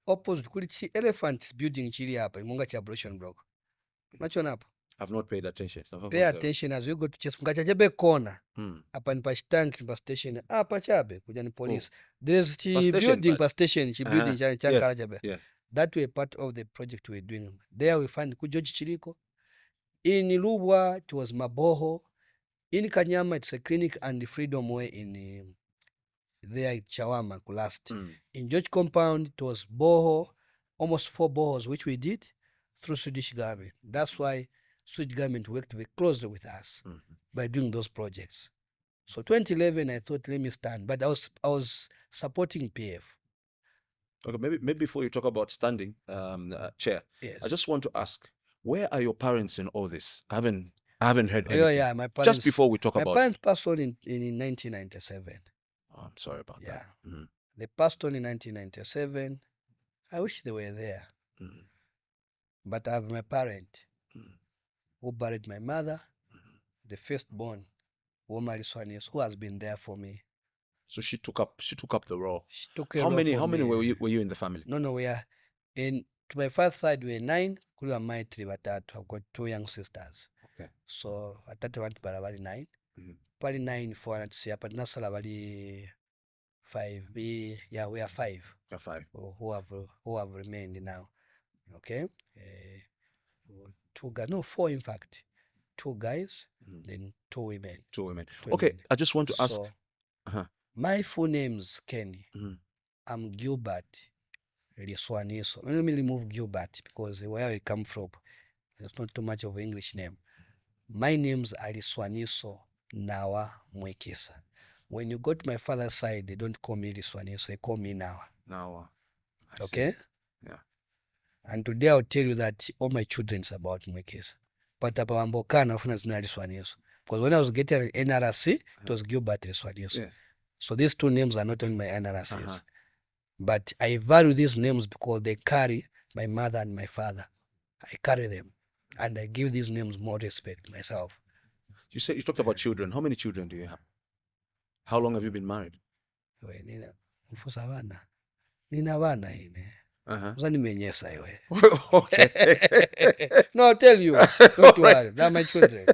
opposite Kulichi Elephant building chili up in Munga Ablation Block. Machon up. I've not paid attention. Pay attention as you go to Cheston. Ngachajebe corner. Upon Tank pa station. Pachabe, kujani police. There's building pa station, building Chankarajabe. Yes. That way part of the project we're doing. There we find Kujoji Chiriko. In Ilubwa, it was Maboho. In Kanyama, it's a clinic and the Freedom Way in there Chawama last. In George Compound, it was Boho, almost 4 bohos, which we did through Swedish government. That's why Swedish government worked very closely with us by doing those projects. So 2011, I thought, let me stand. But I was supporting PF. Okay, maybe before you talk about standing, Chair, yes. I just want to ask, where are your parents in all this? I haven't heard anything. Yeah, my parents. Just before we talk about. My parents passed on in 1997. Oh, I'm sorry about that. They passed on in 1997. I wish they were there. But I have my parent who buried my mother, the firstborn, Gilbert Liswaniso, who has been there for me. So she took up the role. She took a how role many for how many me. were you in the family? No, we are to my father's side we were 9, kuli my 3 batatu. I've got 2 young sisters. Okay. So atatu wantu bali 9. Pali 9 for anatsi apa nasala bali 5. We are 5. You're 5. Who have remained now. Okay. 2 guys, no 4 in fact. 2 guys, then 2 women. 2 women. Okay, I just want to ask. My full name's Kenny. I'm Gilbert Liswaniso. Let me remove Gilbert because where I come from, there's not too much of an English name. My name's Liswaniso Nawa Mwekesa. When you go to my father's side, they don't call me Liswaniso, they call me Nawa. Nawa. Okay? Yeah. And today I'll tell you that all my children's about Mwekesa. But Apawambokana often is not Liswaniso. Because when I was getting an NRC, it was Gilbert Liswaniso. Yes. So these 2 names are not on my NRCs. But I value these names because they carry my mother and my father. I carry them, and I give these names more respect myself. You said you talked about children. How many children do you have? How long have you been married? Mfusa vana nina vana ine uzanimenyesa iwe. Okay. No, I'll tell you, don't worry, they're my children.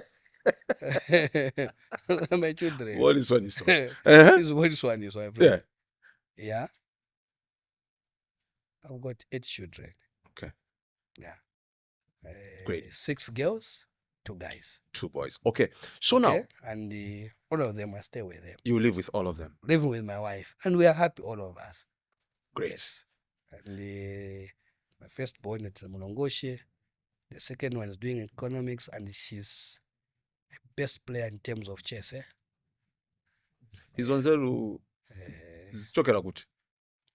They're my children. What is one is This is what is one is my friend. Yeah. I've got 8 children. Okay. Yeah. Great. 6 girls, 2 guys. 2 boys. Okay. So now, and all of them, I stay with them. You live with all of them? Living with my wife, and we are happy, all of us. Great. Yes. And my first born is Mulongoshe. The second one is doing economics, and she's a best player in terms of chess. Izonzelu zichokera kuti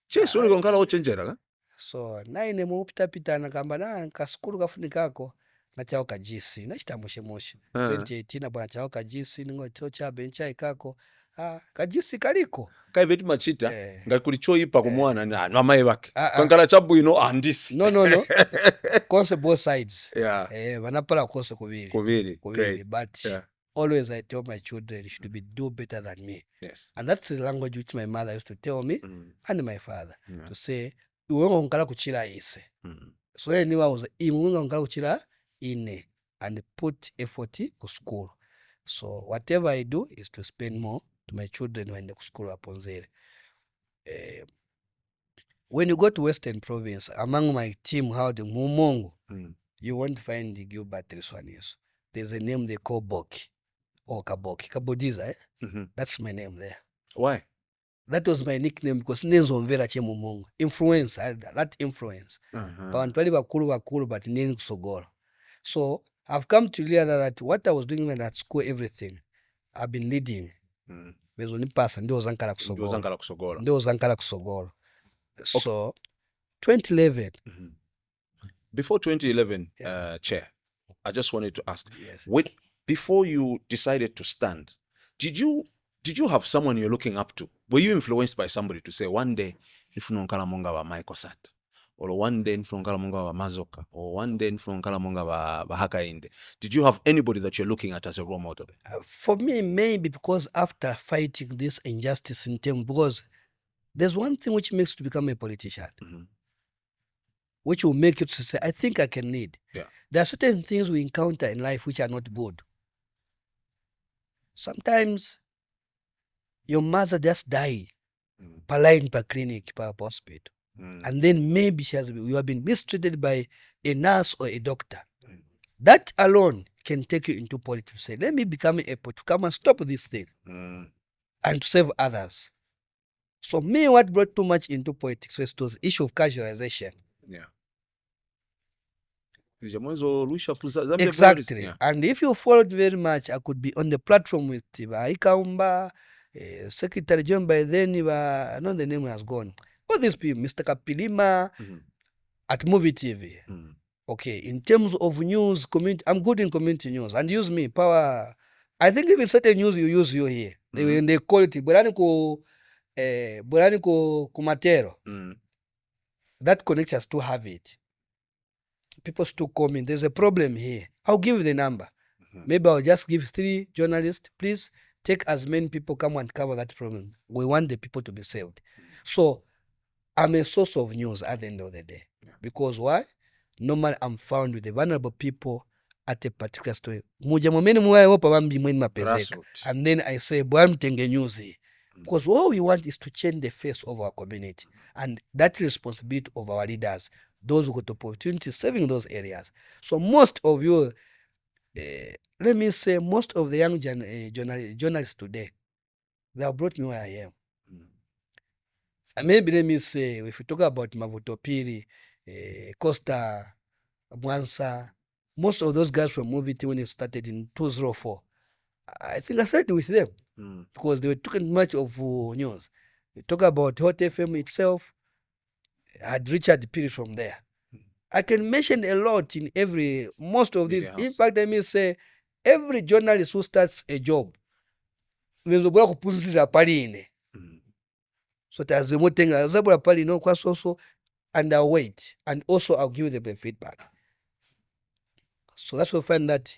chess uli konkhala ochenjera ka? So naine mupitapitana kamba kasukulu kafunikako nachawo ka GC nachita moshe 2018 bwana chawo ka GC ningo chochabe nchai kako ka GC kaliko kaiveti machita ngakuli choipa kumwana na amayi bake kankhala chabwino andisi no konse both sides yeah vanapala konse kuviri great. But always I tell my children you should be do better than me. Yes. And that's the language which my mother used to tell me and my father to say iwe ngonkala kuchira ise. So anyway was iwe ngonkala kuchira ine and put effort ku school. So whatever I do is to spend more to my children when they school upon there. When you go to Western Province, among my team, how the Mumongo, you won't find the Gilbert Liswaniso. There's a name they call Boki or Kaboki. Kabodiza, That's my name there. Why? That was my nickname because names on Vera Chemumongo. Influence, that influence. Bakulu, but name Sogoro. So I've come to realize that what I was doing when at school, everything, I've been leading. Bezonipasa ndio zankala kusogolo. So 2011. Before 2011, Chair, I just wanted to ask, yes. Before you decided to stand, did you have someone you're looking up to? Were you influenced by somebody to say, one day, nifunonkala monga wa Michael Sat, or one day nifunonkala monga wa Mazoka, or one day nifunonkala monga wa Hakainde? Did you have anybody that you're looking at as a role model? For me, maybe because after fighting this injustice in terms, because there's one thing which makes you to become a politician, which will make you to say, I think I can lead. Yeah. There are certain things we encounter in life which are not good. Sometimes your mother just died, per line, per clinic, per hospital. And then maybe you have been mistreated by a nurse or a doctor. That alone can take you into politics. Say, let me become able to come and stop this thing and to save others. So me, what brought too much into politics was the issue of casualization. Yeah. Exactly. Yeah. And if you followed very much, I could be on the platform with Ikaumba, Secretary John by then, I know the name has gone. All these people, Mr. Kapilima, at Movie TV. Okay, in terms of news, community, I'm good in community news. And use me, power. I think if it's certain news, you use you here. They call it, Burani ko Kumatero. That connects us to have it. People still call me, there's a problem here. I'll give you the number. Maybe I'll just give 3 journalists, please take as many people, come and cover that problem. We want the people to be saved. So I'm a source of news at the end of the day. Because why? Normally I'm found with the vulnerable people at a particular story. And then I say, news. Because all we want is to change the face of our community. And that responsibility of our leaders, those who got opportunities serving those areas. So most of you, let me say, most of the young journalists today, they have brought me where I am. And maybe let me say, if we talk about Mavuto Phiri, Costa, Mwansa, most of those guys from Movie Team when it started in 2004, I think I started with them because they were talking much of news. They talk about Hot FM itself. I had Richard Phiri from there. I can mention a lot in most of these. In fact, let me say, every journalist who starts a job, So that's the more thing. Zabura Pali no was also underweight, and also I'll give them the feedback. So that's why I find that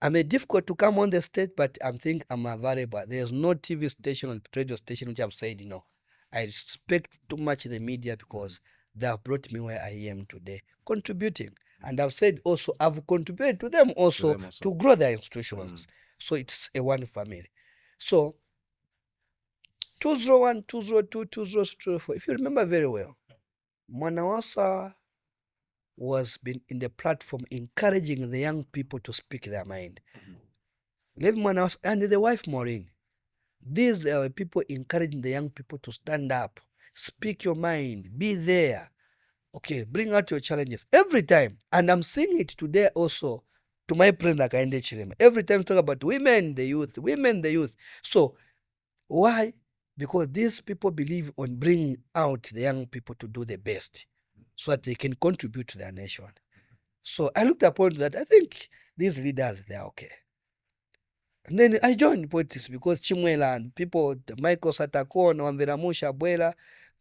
I'm difficult to come on the stage, but I think I'm available. There's no TV station or radio station which I've said, I respect too much the media because they have brought me where I am today, contributing. And I've said also, I've contributed to them also to grow their institutions. So it's a one family. So 201, 202, 204, if you remember very well, Ngosa was been in the platform encouraging the young people to speak their mind. Leave Ngosa and the wife Maureen. These are people encouraging the young people to stand up, speak your mind, be there. Okay, bring out your challenges every time. And I'm seeing it today also to my friend Akaende Chirema. Every time talk about women, the youth, women, the youth. So why? Because these people believe on bringing out the young people to do the best so that they can contribute to their nation. So I looked upon that. I think these leaders, they are okay. And then I joined politics because Chimwela and people, Michael Satako, Wamveramusha Abuela,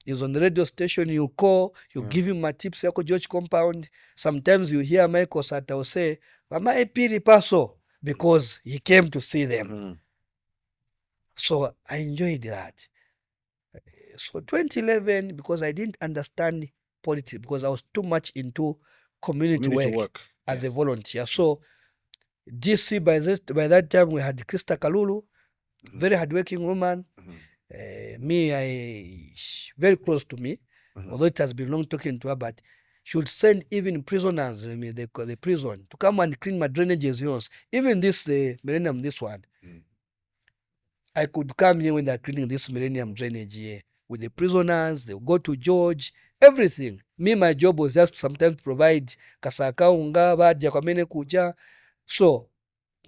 is on the radio station. You call, you give him my tips, Yako George compound. Sometimes you hear Michael Satako say, Mama Phiri Paso, because he came to see them. So I enjoyed that. So 2011, because I didn't understand politics, because I was too much into community work as a volunteer. So DC, by that time, we had Krista Kalulu, very hardworking woman. Very close to me, although it has been long talking to her, but she would send even prisoners, the prison, to come and clean my drainages. Even the millennium, this one. I could come here when they're cleaning this millennium drainage here with the prisoners. They'll go to George, everything. Me, my job was just sometimes provide kasaka unga, baja kwa mene kuja. So,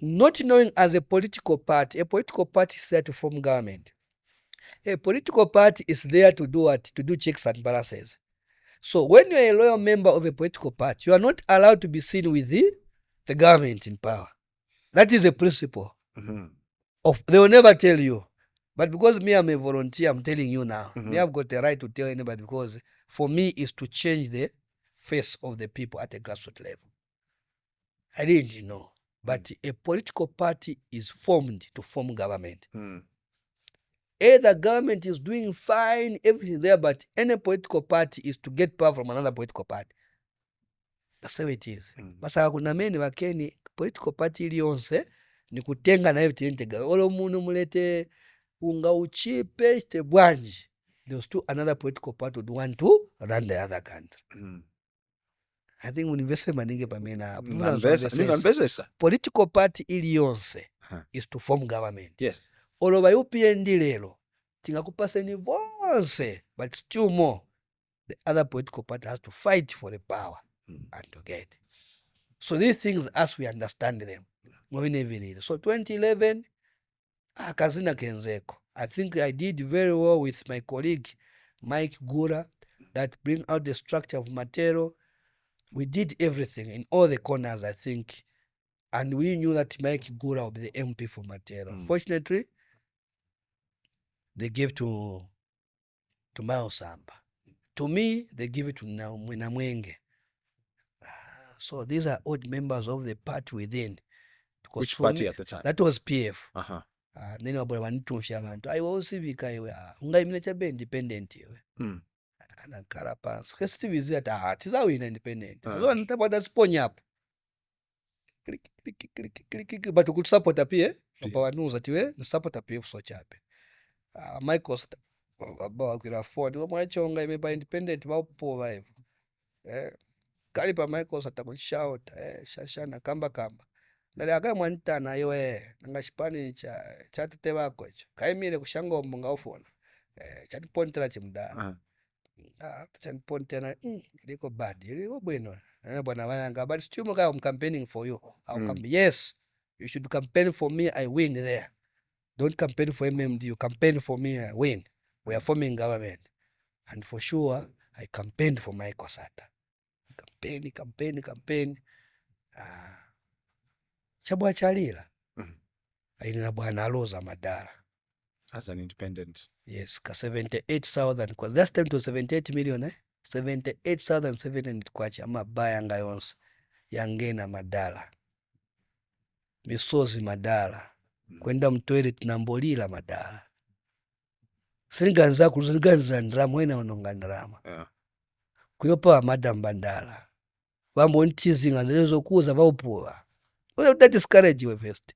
not knowing as a political party is there to form government. A political party is there to do what? To do checks and balances. So when you're a loyal member of a political party, you are not allowed to be seen with the government in power. That is a principle. They will never tell you. But because me, I'm a volunteer, I'm telling you now. Me, I've got the right to tell anybody because for me, it's to change the face of the people at a grassroots level. I didn't know. But a political party is formed to form government. Either government is doing fine, everything there, but any political party is to get power from another political party. That's how it is. Basa kuna meni wakeni political party iliyonse ni kutenga na yote intega. Olo munu mulete unga uchipe chite bwanji. There's still another political party would want to run the other country. I think universe maninge pamena. Political party iliyonse is to form government. Yes. Olo ba UPND lelo tingakupaseni vonse, but still more the other political party has to fight for the power and to get. So these things, as we understand them, so 2011, Kazina Kenzeko. I think I did very well with my colleague Mike Gura that bring out the structure of Matero. We did everything in all the corners, I think, and we knew that Mike Gura would be the MP for Matero. Fortunately, they gave to Mao Samba. To me, they give it to Mwenge. So these are old members of the party within. Because which party at the time? That was PF. Then I was civic. Unga independent. And Carapans. Steve is at heart. Is how independent. One type of that spawn up. Click. But you could support a PF. Power knows that you support a PF so chape. Michael about afford mwachonga imeba independent wapo hivyo kalipa Michael atakushout shashana kamba nali aka mwanta nayo ngashipani cha tete bako hicho kaimire kushango mbonga ufona chatipontera chimdana chanipontera liko bad liko bueno bwana wanga but still I'm campaigning for you. I'll come. Yes, you should campaign for me. I win there. Don't campaign for MMD. You campaign for me, I win. We are forming government. And for sure, I campaigned for Michael Sata. Campaign. Chabwa chalila. Aina bwana Aloza Madara. As an independent. Yes, ka 78,000 kwa last time it was 78 million 78,700 kwacha amabaya yanga yonse yangena madala misozi madala kwenda mtoilet tinambolira madala siliganza kuliganzira ndrama wena ononga ndrama kuyopa madam bandala vambo ntizinga ndezokuza vaupuwa that discourage we first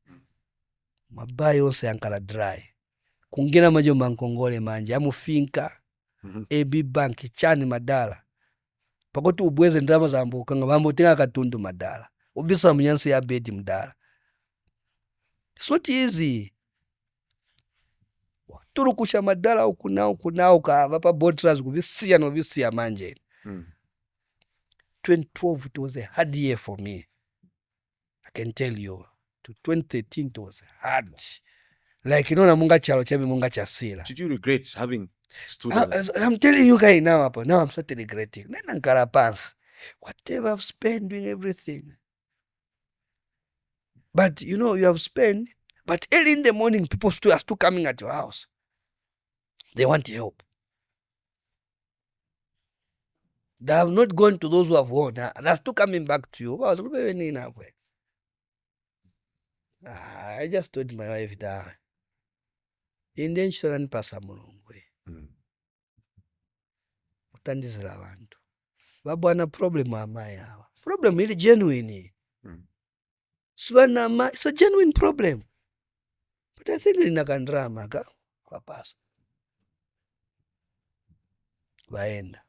mabaya yonse yankala dry kungena majo mankongole manje amufinka AB bank chani madala pakoti ubweze ndrama zambukanga vambo tenga katundu madala ubisa munyansi ya bedi mdala. It's not easy. Turukusha madala ukunao kava pa botras kuvisia no visia manje. 2012 it was a hard year for me. I can tell you. To 2013 it was hard. Like you know na munga chalo chabe munga chasila. Did you regret having students? I'm telling you guys now I'm starting regretting. Nena nkara pants. Whatever I've spent doing everything. But you know you have spent, but early in the morning people are still coming at your house. They want help. They have not gone to those who have won. They're still coming back to you. I just told my wife that intention pasa mulungwe. Utandizira abantu. Babwana problem amaye awa. Problem is genuine. It's a genuine problem. But I think linakandrama kwa pasa. Vaenda.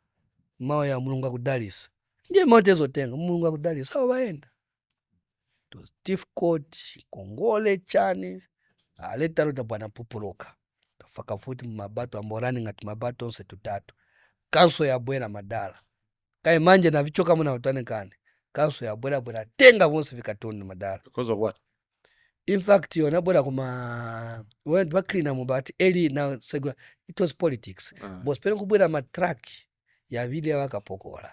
Mao ya mulungu akudalisa. Ndiye motezo tenga mulungu akudalisa. How vaenda? It was difficult. Kongole chani. Leta rota bwana pupuloka. Tafaka futi mabato amborani ngati mabato onse tutatu. Kanso ya bwera madala. Kai manje na vichoka muna utane kane. Kanso ya bwera tenga vonse vikatoni madala. Because of what? In fact, you know, when bakina mubati early now it was politics. But spend kubwera matrack ya vile wakapokola.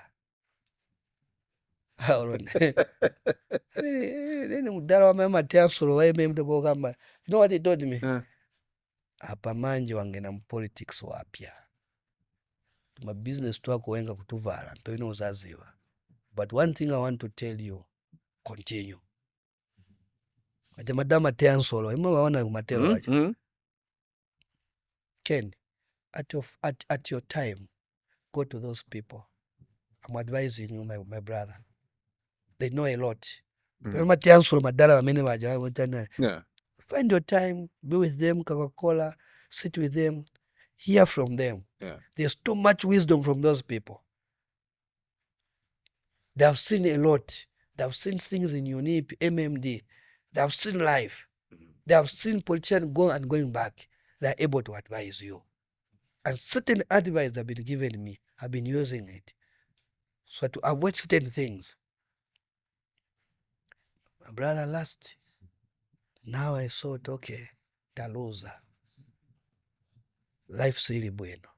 Then mudala wa mama tiasolo wa mtoko kama. You know what he told me? Apa manje wangena politics wapya. My business twako wenga kutuvala. Mpewino uzaziwa. But one thing I want to tell you, continue. Ate madama tiansolo. Ima wawana kumatelo waja. Ken, at your time, go to those people. I'm advising you, my brother. They know a lot. Yeah. Find your time, be with them, Coca-Cola, sit with them, hear from them. Yeah. There's too much wisdom from those people. They have seen a lot. They have seen things in UNIP, MMD. They have seen life. They have seen politicians going back. They are able to advise you. And certain advice that have been given me, I've been using it. So to avoid certain things. My brother last. Now I thought, okay, Taloza. Life's really bueno.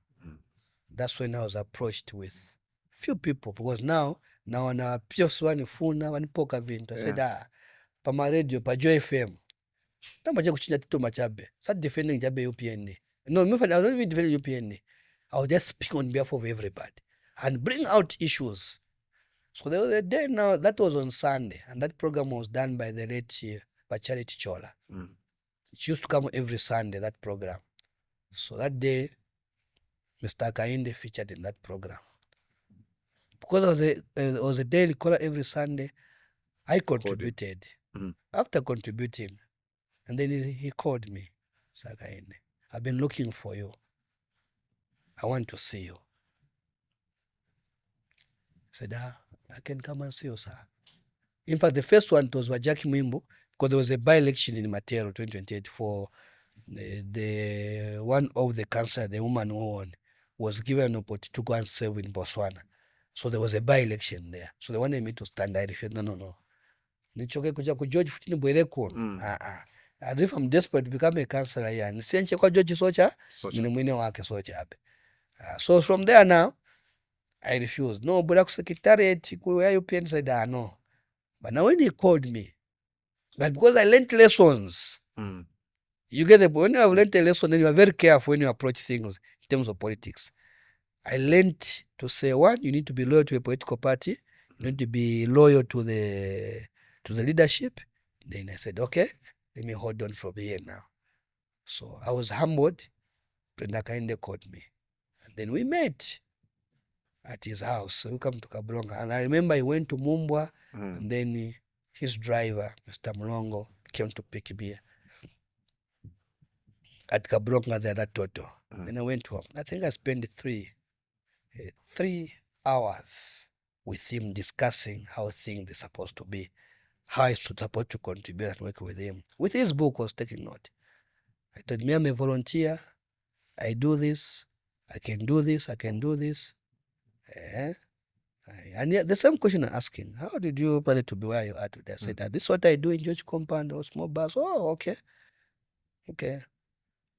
That's when I was approached with few people. Because now na pios wani funa, wani poka vinto. I said, pama radio, pa Joy FM. Tamaja kuchinja tito machabe. Start defending jabe UPND. No, I was not even defending UPND. I was just speaking on behalf of everybody. And bring out issues. So there was a day now, that was on Sunday. And that program was done by the late by Charity Chola. It used to come every Sunday, that program. So that day, Mr. Kainde featured in that program. Because it was a daily caller every Sunday, I contributed. After contributing, and then he called me, Mr. Kainde, I've been looking for you. I want to see you. I said, I can come and see you, sir. In fact, the first one was Wajaki Mwimbo, because there was a by-election in Matero 2028 for the one of the councillor, the woman who won, was given an opportunity to go and serve in Botswana. So there was a by-election there. So they wanted me to stand. I refused. No. Nichoke kuja ku George Futini Bwereko. As if I'm desperate to become a councillor here. Nisienche kwa George Socha, mine mwine wake Socha abe. So from there now, I refused. No, but secretariat, where UPN said, no. But now when he called me, but because I learned lessons, You get the point. When you have learned a lesson, then you are very careful when you approach things in terms of politics. I learned to say, one, you need to be loyal to a political party. You need to be loyal to the leadership. Then I said, okay, let me hold on from here now. So I was humbled. President Hakainde called me. And then we met at his house. We come to Kabulonga. And I remember he went to Mumbwa, and then his driver, Mr. Mulongo, came to pick me at Kabulonga there at Toto. Then I went home. I think I spent 3 hours with him discussing how things are supposed to be, how I should support to contribute and work with him. With his book, I was taking note. I told me, I'm a volunteer. I do this. I can do this. I can do this. And yet the same question I'm asking, how did you manage to be where you are today? I said, this is what I do in George Compound or small bus. Oh, okay. Okay.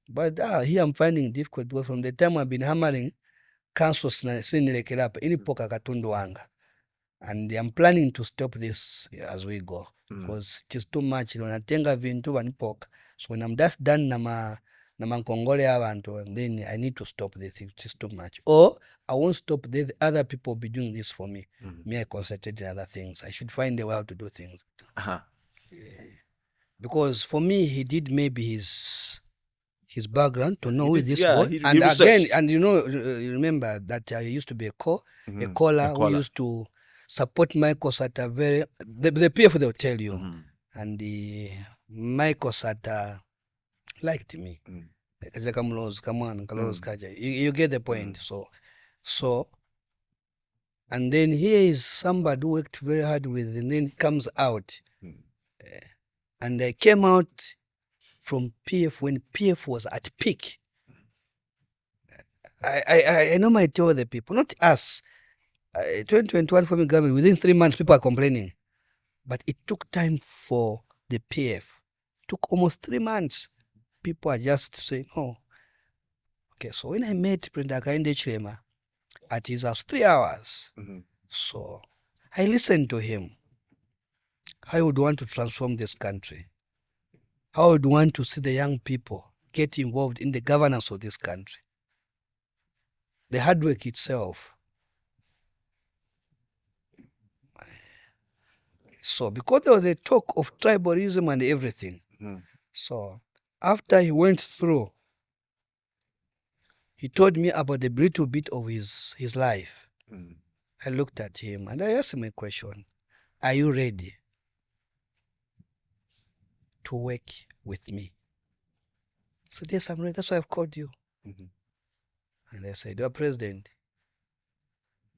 But here I'm finding it difficult because from the time I've been hammering councils ini poka katundu wanga. And I'm planning to stop this as we go. Because it is too much. Natenga vintu vanipoka. So when I'm just done na mankongole abantu, and then I need to stop the thing. It is too much. Or I won't stop. The other people will be doing this for me. Me, I concentrate in other things. I should find a way how to do things. Because for me, he did maybe his background to know who is this boy. And again, and you remember that I used to be a caller who used to support Michael Sata very, the PF they'll tell you. And Michael Sata liked me. Come on, you get the point. So, and then here is somebody who worked very hard with, and then comes out. And I came out from PF when PF was at peak. I normally tell the people, not us. 2021 forming government, within 3 months, people are complaining. But it took time for the PF. It took almost 3 months. People are just saying, oh. Okay, so when I met President Hakainde Hichilema at his house, 3 hours. So I listened to him. How he would want to transform this country. How he would want to see the young people get involved in the governance of this country. The hard work itself. So because there was a talk of tribalism and everything. So after he went through, he told me about the little bit of his life. I looked at him and I asked him a question. Are you ready to work with me? I said, yes, I'm ready. That's why I've called you. And I said, Your President,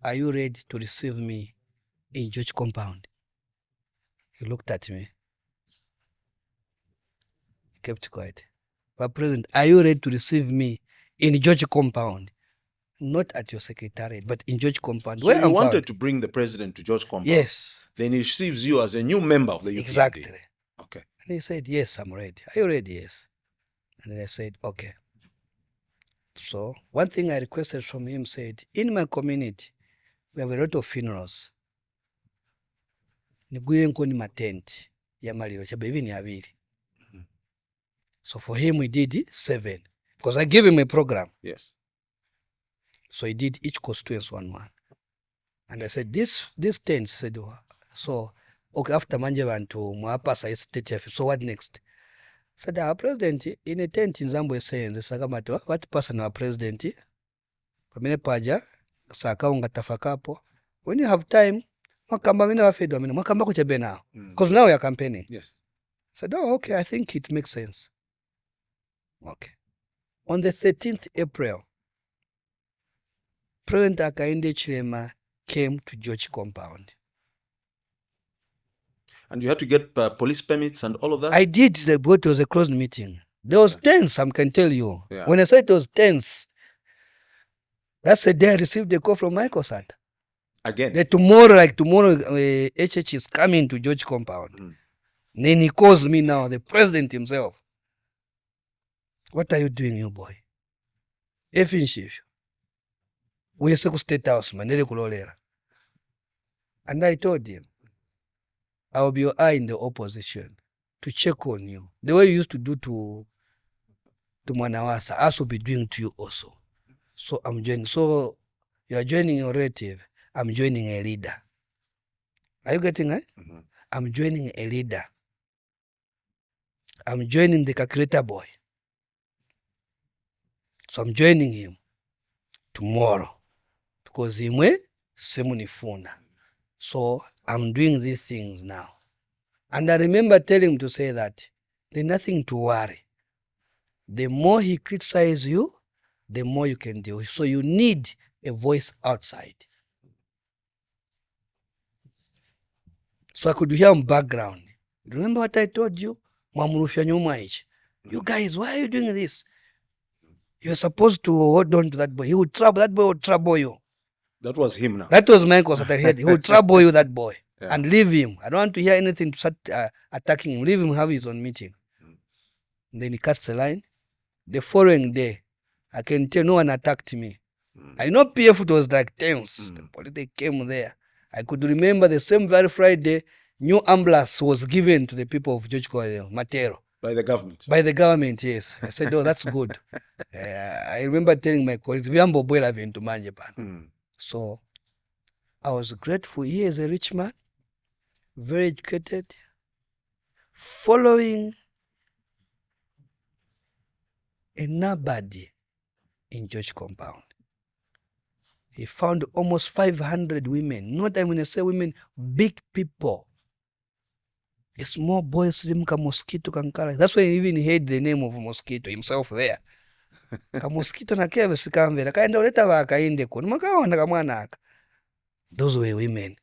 are you ready to receive me in George Compound? He looked at me. He kept quiet. But President, are you ready to receive me in George Compound? Not at your secretariat, but in George Compound. So you wanted to bring the president to George Compound? Yes. Then he receives you as a new member of the UPND? Exactly. Okay. And he said, yes, I'm ready. Are you ready? Yes. And then I said, okay. So one thing I requested from him said, in my community, we have a lot of funerals. Nigwire nkoni matent ya maliro chabevi ni abiri. So for him we did 7 because I gave him a program. Yes. So he did each constituency 1. And I said this tent said so okay after manje bantu mwapasa state. So what next? Said our president in a tent in Zambwe saying the sakamato what person our president pamene paja sakaunga tafakapo when you have time mwakamba mina wafedo mina mwakamba kuchebe now because now we are campaigning. Yes. Said okay, I think it makes sense. Okay. On the 13th April, President Hakainde Hichilema came to George Compound. And you had to get police permits and all of that? I did, but it was a closed meeting. There was tense, I can tell you. Yeah. When I said it was tense, that's the day I received a call from Michael Sata. Again? That tomorrow, HH is coming to George Compound. Then he calls me now, the president himself. What are you doing, you boy? Effing chief. We are State House, man. And I told him, I will be your eye in the opposition to check on you. The way you used to do to to Mwanawasa, us will be doing to you also. So I'm joining. So you are joining your relative. I'm joining a leader. Are you getting it? Mhm. I'm joining a leader. I'm joining the calculator boy. So I'm joining him tomorrow because himwe simunifuna. So I'm doing these things now. And I remember telling him to say that there's nothing to worry. The more he criticizes you, the more you can do. So you need a voice outside. So I could hear him background. Remember what I told you? You guys, why are you doing this? You're supposed to hold on to that boy. That boy will trouble you. That was him now. That was my cause that I heard. He will trouble you, that boy. Yeah. And leave him. I don't want to hear anything to start attacking him. Leave him have his own meeting. Then he cuts the line. The following day, I can tell no one attacked me. I know PF was like tense. The police, they came there. I could remember the same very Friday, new ambulance was given to the people of George Matero. By the government? By the government, yes. I said, oh, that's good. I remember telling my colleagues, So I was grateful. He is a rich man, very educated, following a nobody in George compound. He found almost 500 women. Not I'm going to say women, big people. A small boy slim ka mosquito kankala. That's why he even had the name of mosquito himself there. Ka mosquito na keve sikamvera. Kaenda uleta wakainde kuno. Makaona kamwana aka. Those were women.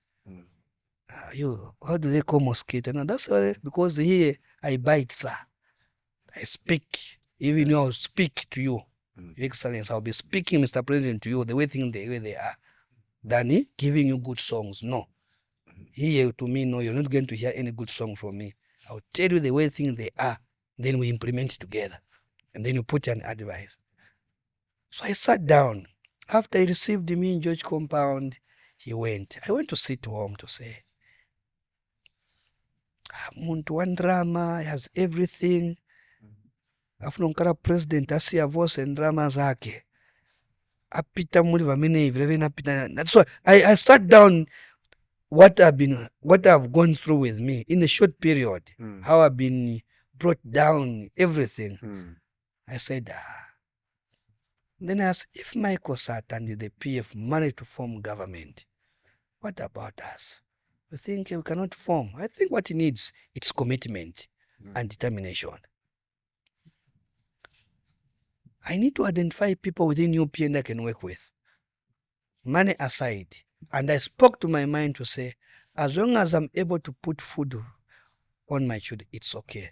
How do they call mosquito? No, that's why, because here I bite, sir. I speak. Even though I'll speak to you, Your Excellency, I'll be speaking, Mr. President, to you the way they are. Than giving you good songs. No. Here to me, no, you're not going to hear any good song from me. I'll tell you the way things they are. Then we implement it together. And then you put an advice. So I sat down. After he received me in George compound, he went. I went to sit home to say, Muntu one drama, he has everything. Afuno nkara president asi ya voice and drama zake. Apita muri vamene hivi apita. So I sat down what I've gone through with me in a short period. How I've been brought down, everything. I said, Then I asked, if Michael Sat and the PF managed to form government, what about us? You think we cannot form? I think what he needs is commitment and determination. I need to identify people within UPND I can work with. Money aside. And I spoke to my mind to say, as long as I'm able to put food on my children, it's okay.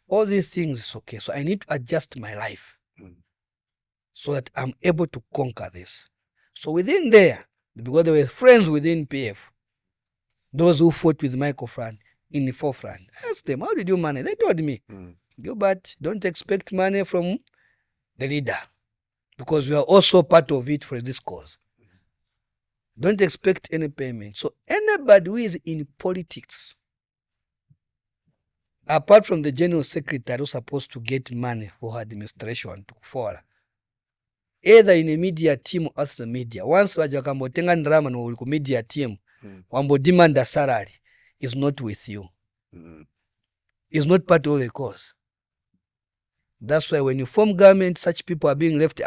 All these things is okay. So I need to adjust my life so that I'm able to conquer this. So within there, because there were friends within PF, those who fought with Michael Front in the forefront, I asked them, how did you manage? They told me, Gilbert, don't expect money from the leader because we are also part of it for this cause. Don't expect any payment. So anybody who is in politics, apart from the general secretary who's supposed to get money for her administration to follow, either in a media team or outside the media, once wajakambotenga ndrama no media team, wambo demand a salary, is not with you. Is not part of the cause. That's why when you form government, such people are being left.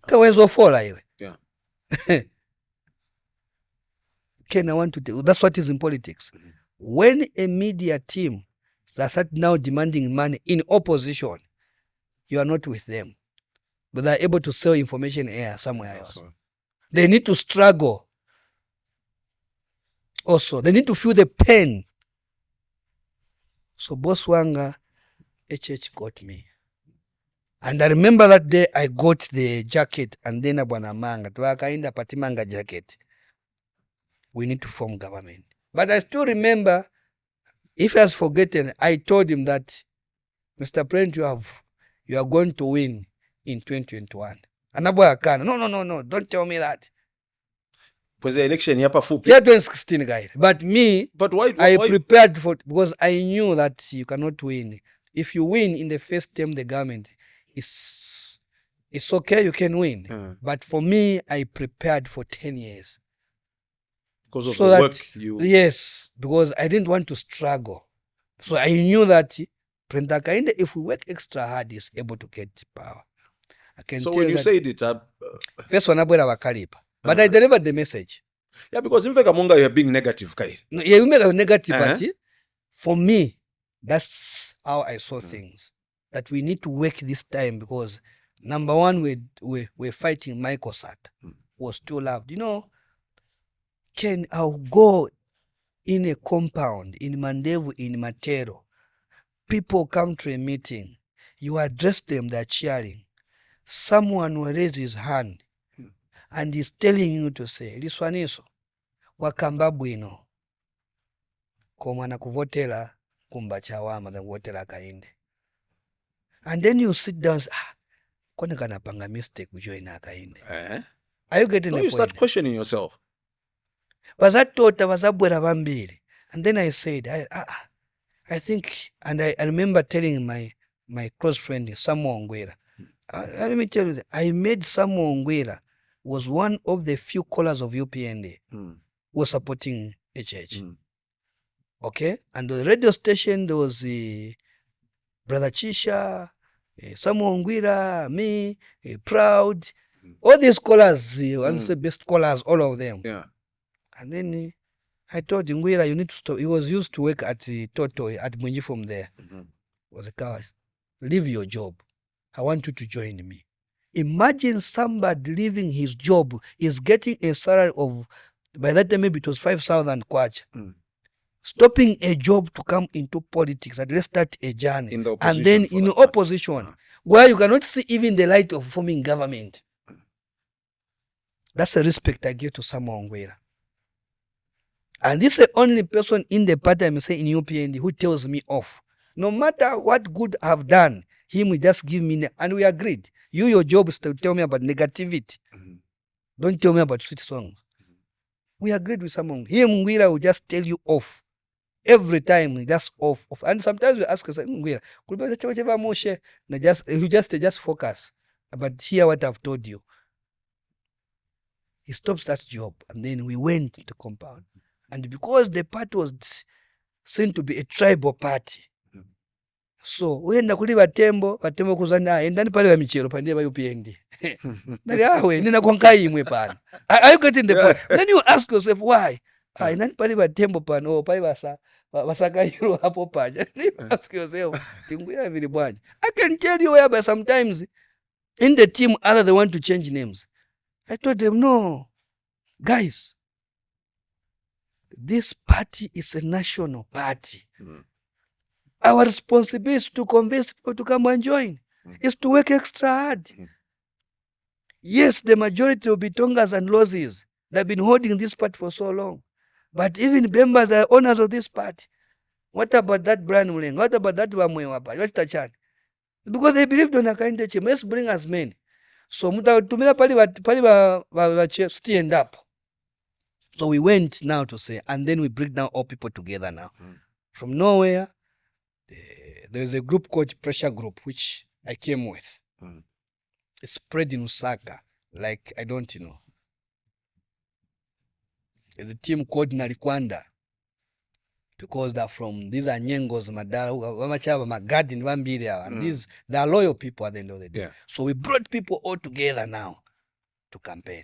Kawenzo follow you. Yeah. Ken, I want to tell. That's what is in politics. When a media team that start now demanding money in opposition, you are not with them, but they are able to sell information here somewhere else. They need to struggle. Also, they need to feel the pain. So Boss Wanga, HH got me. And I remember that day I got the jacket and then Abwana Manga, Twakainda Patimanga jacket. We need to form government. But I still remember, if he has forgotten, I told him that, Mr. President, you are going to win in 2021. And Abwana, no, don't tell me that. Was the election yapa fupi? Yeah, 2016 guy. But me, why? I prepared for it because I knew that you cannot win. If you win in the first term, the government, it's okay, you can win. But for me, I prepared for 10 years. Because of So the that, work you... yes, because I didn't want to struggle. So I knew that President Hakainde, if we work extra hard, is able to get power. I can So tell when you that said it, first one abwera wakalipa, but I delivered the message. yeah, because in fact, Monga, you're being negative, Kai. No, yeah, you make a negative, but for me, that's how I saw things. That we need to work this time because number one, we're fighting Michael Sat, was still loved. You know, I'll go in a compound in Mandevu, in Matero. People come to a meeting. You address them, they're cheering. Someone will raise his hand and is telling you to say, Liswaniso, wakamba bwino. Komwana kuvotela kumba chawama than kuvotela Hakainde. And then you sit down and say, kone kanapanga mistake kujoin Hakainde. Are you getting the point? You start questioning yourself. Bazatota bazabwera bambiri. And then I said, I think, and I remember telling my close friend, Samuel Ongwera, let me tell you that I made Samuel Ongwera was one of the few callers of UPND who was supporting HH. Okay? And the radio station, there was Brother Chisha, Samuel Ongwera, me, Proud, all these callers, I'm the best callers, all of them. Yeah. And then I told him, Ngwira, you need to stop. He was used to work at Toto, at Mwinji from there. Was a guy, leave your job. I want you to join me. Imagine somebody leaving his job, is getting a salary of, by that time maybe it was 5,000 kwacha. Stopping a job to come into politics and let's start a journey. In the and then in the opposition, where you cannot see even the light of forming government. That's the respect I give to Samuel Ongwera. And this is the only person in the party, I'm saying, in UPND who tells me off. No matter what good I've done, him will just give me, and we agreed. Your job is to tell me about negativity. Don't tell me about sweet songs. We agreed with someone. Him, Ngwira, will just tell you off. Every time, just off. And sometimes we ask us, Ngwira, you just focus. But hear what I've told you. He stops that job, and then we went to compound. And because the party was seen to be a tribal party, so wenda kuli batembo kuzana endani pale ba michero pande ba UPND. Nali awe nina kwa imwe pale. Are you getting the point? Then you ask yourself why? Endani pale batembo pano pale basaka hiro hapo paja. You ask yourself, tinguya vile bwana. I can tell you where, but sometimes in the team other they want to change names. I told them, no, guys, this party is a national party. Our responsibility is to convince people to come and join. Is to work extra hard. Yes, the majority will be Tongas and Lozis. They've been holding this party for so long. But even members, the owners of this party. What about that Brian Mulenga? What about that Mwape? What's the chance? Because they believed on Hakainde team. Let's bring as many. So mutatumira pali stand up. So we went now to say, and then we bring down all people together now. From nowhere, there's a group called Pressure Group, which I came with. It's spread in Osaka, like I don't know. There's a team called Nalikwanda, because they're from, these are Nyengos, Madara, Wamachava, Magadin, Wambiria, and these, they are loyal people at the end of the day. Yeah. So we brought people all together now to campaign.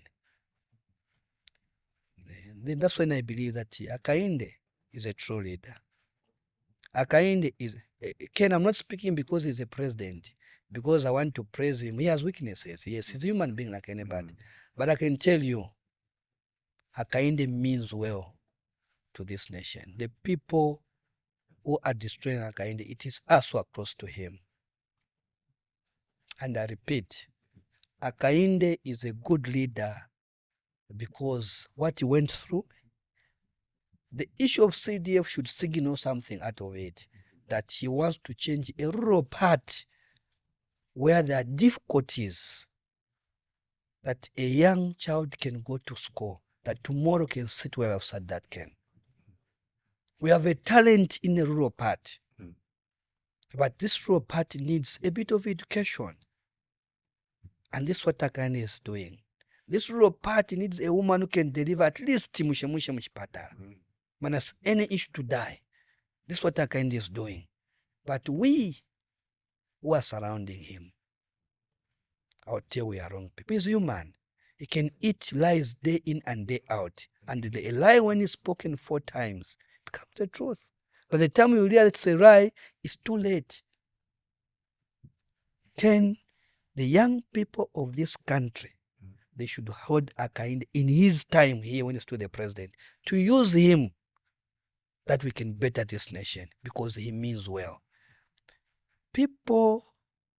Then that's when I believe that Hakainde is a true leader. Hakainde is, Ken, I'm not speaking because he's a president, because I want to praise him. He has weaknesses. Yes, he's a human being like anybody. But I can tell you, Hakainde means well to this nation. The people who are destroying Hakainde, it is us who are close to him. And I repeat, Hakainde is a good leader because what he went through, the issue of CDF should signal something out of it, that he wants to change a rural part where there are difficulties, that a young child can go to school, that tomorrow can sit where I've sat that can. We have a talent in the rural part, but this rural part needs a bit of education. And this is what Akainde is doing. This rural party needs a woman who can deliver at least mushe muchipatala. Man has any issue to die. This is what Akainde is doing. But we who are surrounding him, I'll tell we are wrong people. He's human. He can eat lies day in and day out. And a lie, when it's spoken 4 times, becomes the truth. By the time you realize it's a lie, it's too late. Can the young people of this country, they should hold Akainde in his time here when he's still the president, to use him that we can better this nation because he means well. People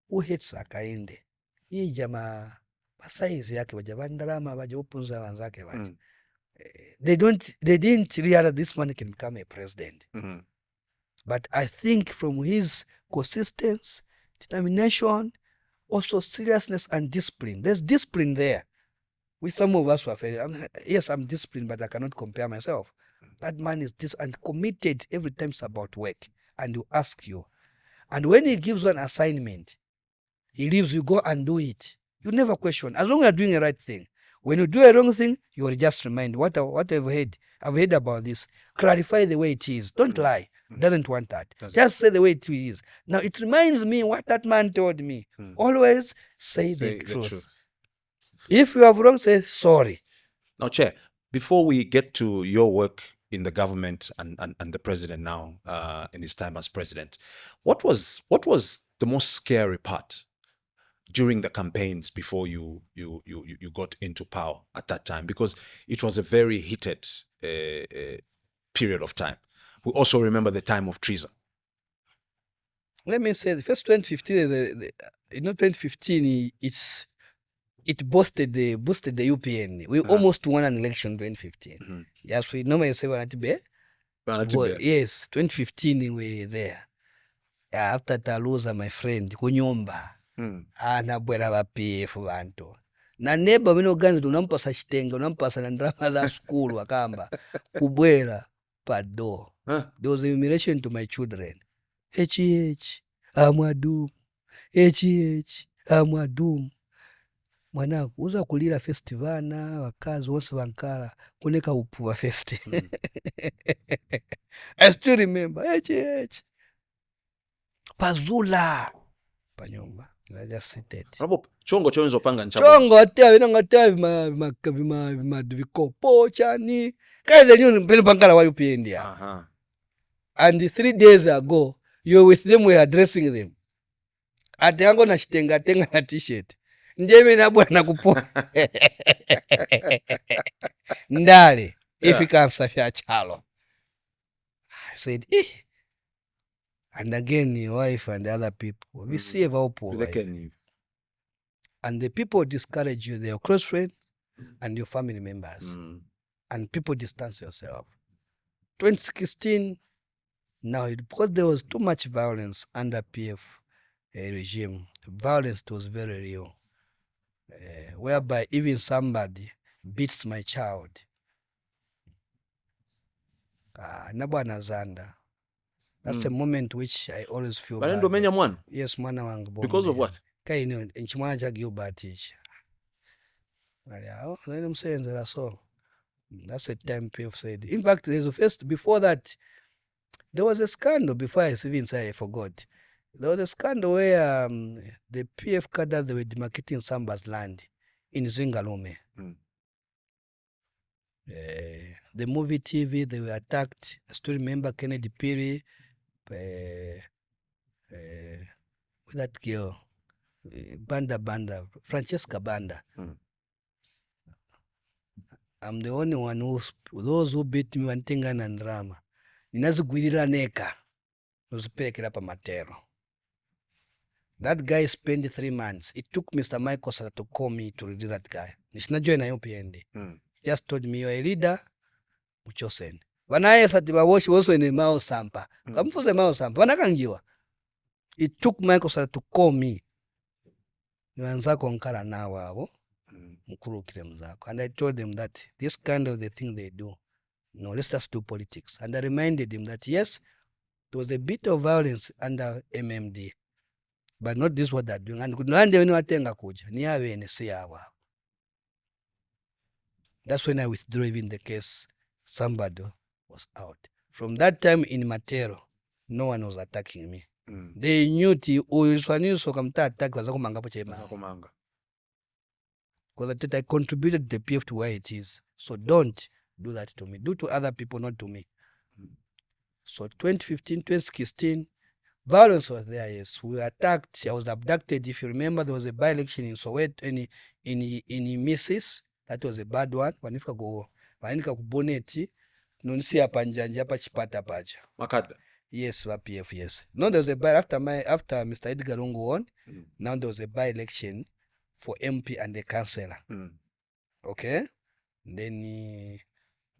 who hates Akainde, hii jamaa masaizi yake waja bandarama waja upunza wanzake waja. They didn't realize this man can become a president. But I think from his consistency, determination, also seriousness and discipline. There's discipline there. With some of us who are failed. Yes, I'm disciplined, but I cannot compare myself. That man is and committed every time it's about work. And you ask you. And when he gives you an assignment, he leaves you, go and do it. You never question. As long as you're doing the right thing. When you do a wrong thing, you will just remind what I've heard. I've heard about this. Clarify the way it is. Don't lie. Doesn't want that. Just say the way it is. Now it reminds me what that man told me. Always say the truth. If you have wrong, say sorry. Now, Chair, before we get to your work in the government and the president now, in his time as president, what was the most scary part during the campaigns before you got into power at that time? Because it was a very heated period of time. We also remember the time of treason. Let me say, the first 2015, 2015, it boosted the UPND. We almost won an election in 2015. Yes, we normally say yes, 2015 we were there. After Taluza, my friend, kunyomba. Anabwera bapifu bantu. Na neba mino gani tunampasa chitenga, unampasa na ndrama za skulu akamba. Kubwera pado. There was a humiliation to my children. H.E.H. Amwadum. H.E.H. Amwadum. Mwana uza kulira festivana wakazi wonse bankala kuneka upuwa festi. I still remember H.E.H. Pazula panyomba. I just seated. Chongo chonzo panga nchabo. Chongo atia vima vikopo chani. Kaya the new mpeni pankala wa UPND. And 3 days ago, you were with them, we were addressing them. Atengo na shitenga tenga na t-shirt. Njeme na bwana kupo. Ndale. If you can safia chalo. I said, And again, your wife and the other people, we see how poor. And the people discourage you, their close friends and your family members. And people distance yourself. 2016, now, because there was too much violence under PF regime, the violence was very real. Whereby even somebody beats my child. Nabwana Zanda. That's a moment which I always feel bad. Yes, mwana wangu. Because of what? Kaino nchimwana cha Gilbert Liswaniso. That's the time PF said. In fact, there's a first, before that, there was a scandal, before I even say I forgot. There was a scandal where the PF cadre, they were demarcating Samba's land in Zingalume. The movie TV, they were attacked. I still remember Kennedy Phiri, with that girl, Banda, Francesca Banda. I'm the only one those who beat me wantinga na ndrama. Ninazigwirira neka. Nozipelekera pa matero. That guy spent 3 months. It took Mr. Michael to call me to release that guy. Nishina join na UPND. He just told me, you're a leader, Muchosen. Wanaye satiba washi also in Mao Sampa. Kamfuze Mao Sampa. Wanakangiwa. It took Michael to call me. Niwanzako nkara na wao. And I told them that this kind of the thing they do, no, let's just do politics. And I reminded him that yes, there was a bit of violence under MMD. but not this what they're doing. And kunilande wenu watenga kuja ni avene si awa. That's when I withdrew even the case. Somebody was out. From that time in Matero, no one was attacking me. They knew ti Liswaniso kamta attack waza kumangapo chema. Because I contributed the PF to where it is. So don't do that to me. Do to other people, not to me. So 2015, 2016, violence was there, yes. We were attacked. I was abducted. If you remember, there was a by-election in Soweto, in Mrs. That was a bad one. Wanika kuboneti. Nunsi hapa njanja hapa chipata pacha. Makada. Yes, PF, yes. No, there was a by after Mr. Edgar Lungu won. Now there was a by-election for MP and the councillor. Okay? Then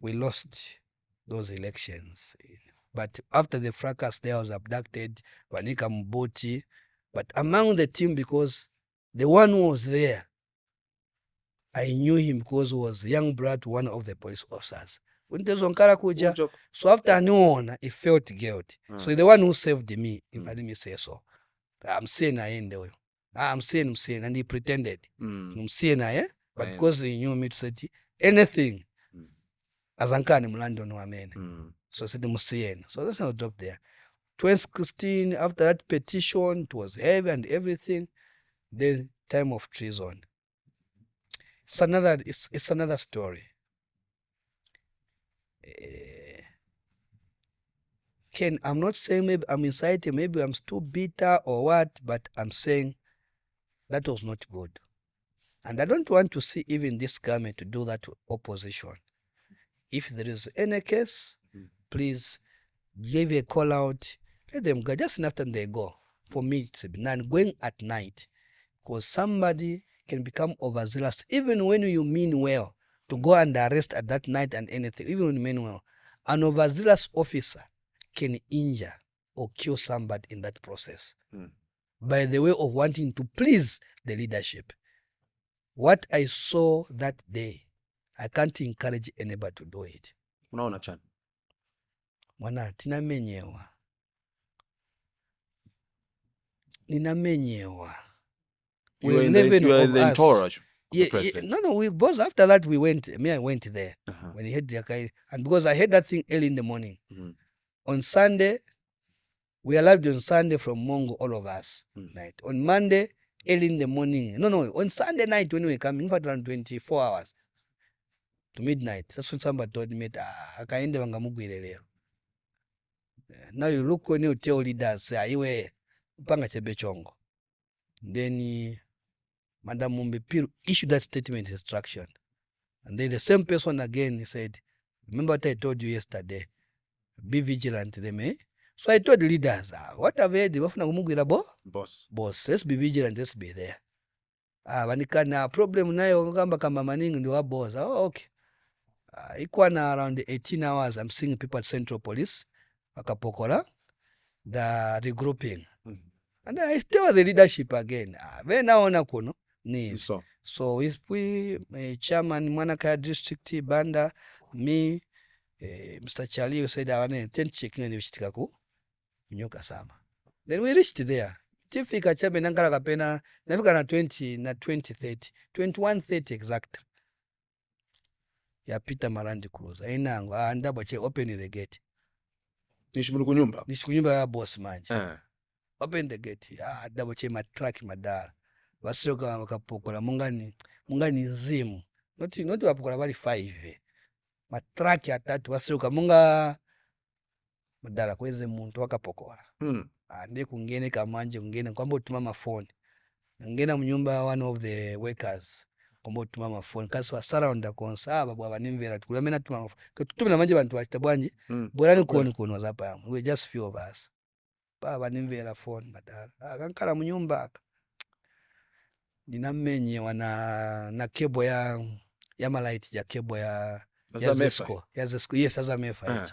we lost those elections. But after the fracas there, I was abducted, Wanika Mboti. But among the team, because the one who was there, I knew him because he was young brother to one of the police officers. So after I knew, he felt guilty. So the one who saved me, if I didn't say so. I'm saying I ain't the way. I'm saying, and he pretended. I'm saying but because he knew me to say anything, as Ankani Mulando no amen. So I said, so that's how I dropped there. 2016, after that petition, it was heavy and everything. Then time of treason. It's another story. Ken, I'm not saying maybe I'm inciting, maybe I'm still bitter or what, but I'm saying that was not good. And I don't want to see even this government to do that to opposition. If there is any case, please give a call out. Let them go. Just after they go. For me, it's not going at night. Because somebody can become overzealous, even when you mean well, to go and arrest at that night and anything, even when you mean well. An overzealous officer can injure or kill somebody in that process by the way of wanting to please the leadership. What I saw that day, I can't encourage anybody to do it. Unaona chani? Mwana, tinamenyewa. Ninamenyewa. You were in the entourage of the president. No, we both after that I went there when he had the guy, and because I had that thing early in the morning. On Sunday, we arrived on Sunday from Mongo, all of us. Night. On Monday, early in the morning. No, on Sunday night when we come, in fact around 24 hours to midnight. That's when somebody told me akaende wangamugwire leo. Now you look when you tell leaders, say, iwe upanga chebe chongo. Then Madam Mwape issued that statement instruction. And then the same person again said, remember what I told you yesterday? Be vigilant, them, eh? So I told the leaders, what have I done? Boss, let's be vigilant, let's be there. Wanikana problem nayo ngamba kama maningi ndio boss. Oh, okay. Ikuwa na around 18 hours, I'm seeing people at Central Police, wakapokola, the regrouping. And then I tell the leadership again. When naona kuno ni so we chairman Mwanakaya district banda me Mr. Charlie said awane tent checking and vichitika ku nyoka sama. Then we reached there. Tifika chabe nangala kapena nafika na 2030 21:30 exact. Ya Peter Marandi Cruz. Ainango andabo che open the gate. Nishikunyumba ya boss manje. Open the gate. Double che matraki madala. Wasiroka wakapokola mungani nzimu. Not wapokola bali 5. Matraki atatu wasiroka munga madala kweze muntu wakapokola. Ande kungene kamanje kungene kwamba utuma phone. Ngena mnyumba one of the workers. Kwamba utuma phone. Kasi wa surround konsa babu abanimvera tukulamena tuma phone. Kutumina manje bantu wachitabwanje. Borani kuoni zapa yamu. We just few of us. Baba nimvera phone madala. Kankala mnyumba aka. Ninamenyewa na kebo ya malaiti ya kebo ya Zesco. Ya Zesco, yes, Azamefa.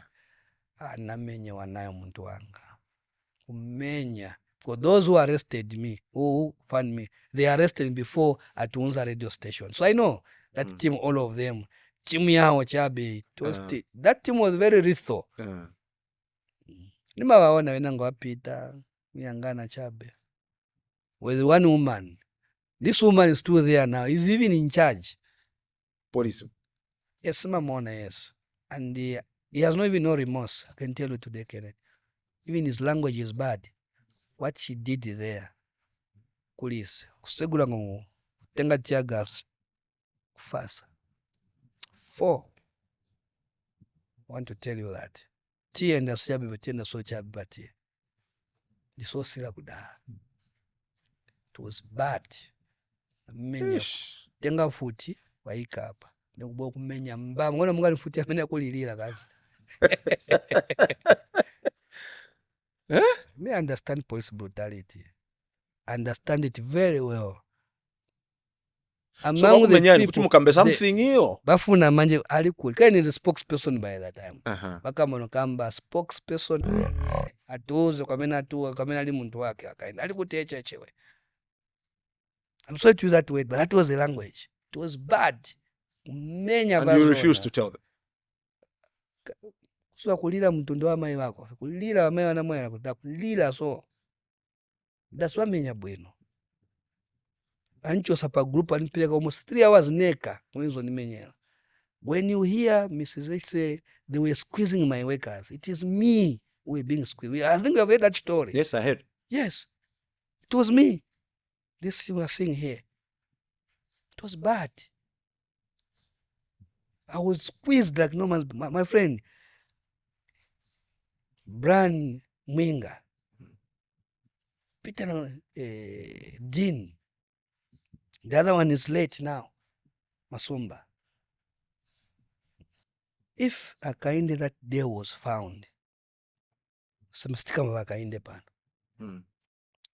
Namenyewa nayo muntu wanga. Umenya. For those who arrested me, who found me, they arrested me before at Unza radio station. So I know that team, all of them. Team yao chabe. That team was very lethal. Nima waona wenango wapita. Miangana chabe. with one woman. This woman is still there now. He's even in charge. Police. Yes, Mamona, yes. And he has not even no remorse. I can tell you today, Kenneth. Even his language is bad. What she did there. Police. Kusegula ngo tenga tear gas. Kufasa. 4. I want to tell you that. Tea and the Sabi Batenda Socha Bati. This was Sirakuda. It was bad. Menya tenga futi waika hapa. Nikubo kumenya mba. Mwana mga futi amenya kulilira guys. Me understand police brutality. Understand it very well. Among the people, something hiyo. Bafuna manje alikuli. Kani is a spokesperson by that time. Baka mono kamba spokesperson. Atuzo kamena atuwa kamena ali muntu wake akaenda. Alikuteche chewe. I'm sorry to use that word, but that was the language. It was bad. Menya and you refused to tell them. So kulila mtundo wa mai wako. Kulila wa mai wana mwana kutaka kulila so. That's what menya bueno. Ancho sapa group anipeleka almost 3 hours neka. Mwenzo ni menyela. When you hear Mrs. H say they were squeezing my workers, it is me who were being squeezed. I think I've heard that story. Yes, I heard. Yes. It was me. This you are seeing here. It was bad. I was squeezed like no man's. My friend, Bran Mwinga, Peter Dean. The other one is late now, Masumba. If Akainde that day was found, some stick of Akainde pan.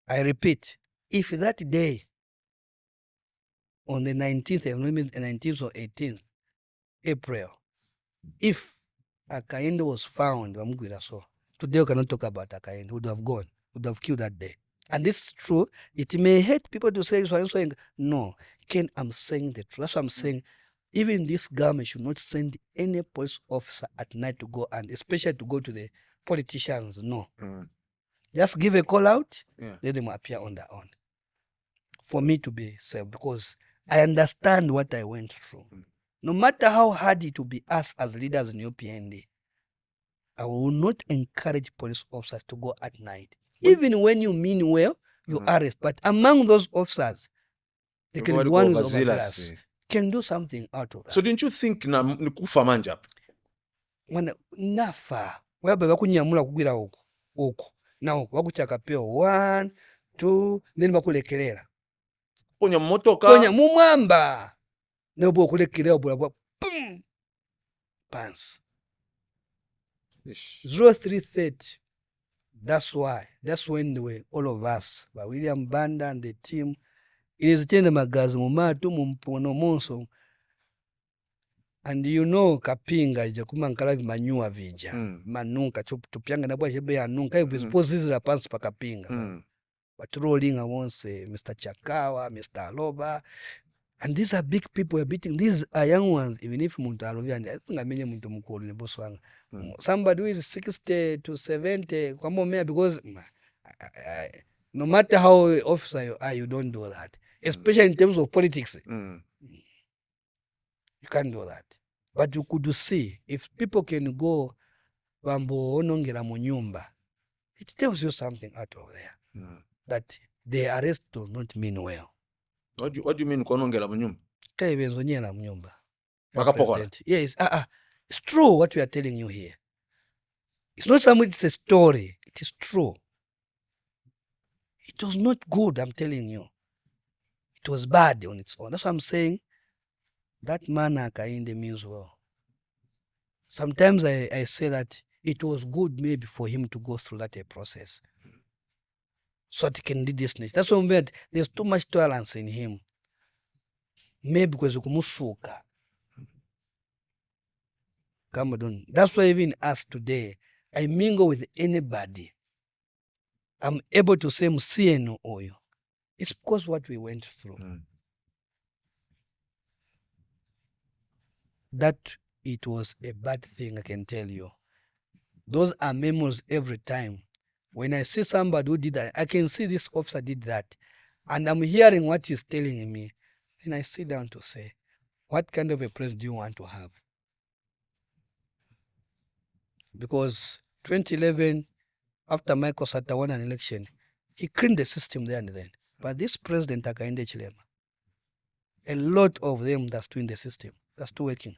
I repeat, if that day, on the 19th or 18th April, if Akainde was found, today we cannot talk about Akainde, would have gone, would have killed that day. And this is true. It may hurt people to say so. I'm saying, no, Ken, I'm saying the truth. That's what I'm saying. Even this government should not send any police officer at night to go, and especially to go to the politicians. No. Just give a call out, let them appear on their own. For me to be safe, because I understand what I went through. No matter how hard it will be us as leaders in UPND, I will not encourage police officers to go at night. Even when you mean well, you arrest. But among those officers, they can be one who's overzealous, can do something out of that. So didn't you think na nikufa manja? When nafa, weba bakunyamula kugira oku. Now wakuchaka peo 1, 2, then bakulekelera. Ponya motoka. Ponya mumwamba. Nebo kulekelera bula boom. Pants. 0330. That's why. That's when they were all of us, but William Banda and the team. It is tende magazi mumatu mumpono monso. And you know kapinga ija kuma nkala vimanyua vija. Manunka tupianga na bwa jebe ya nunka. Hivu zipozizi la pansi pa kapinga. But rolling I won't say Mr. Chakawa, Mr. Aloba. And these are big people we're beating. These are young ones, even if Muntu Alovian, I think I menye Muntu Mukuru ni Boswanga. Somebody who is 60 to 70, because no matter how officer you are, you don't do that. Especially in terms of politics. You can't do that. But you could see, if people can go Bambo Onongera Munyumba, it tells you something out of there. That the arrest does not mean well. What do you mean Konongera Munyumba? Kaibenzonyela Munyumba. President. Yes, it's true what we are telling you here. It's not something, it's a story. It is true. It was not good, I'm telling you. It was bad on its own. That's what I'm saying. That man Akainde means well. Sometimes I say that it was good maybe for him to go through that process. So that he can lead this nation. That's what I'm saying. There's too much tolerance in him. Maybe because kumusuka. Come on. That's why even us today, I mingle with anybody. I'm able to say Msieno oyo. It's because what we went through. That it was a bad thing, I can tell you. Those are memories every time. When I see somebody who did that, I can see this officer did that. and I'm hearing what he's telling me, then I sit down to say, what kind of a president do you want to have? Because 2011, after Michael Sata won an election, he cleaned the system there and then. But this president, Hakainde Hichilema, a lot of them that's still in the system, that's still working.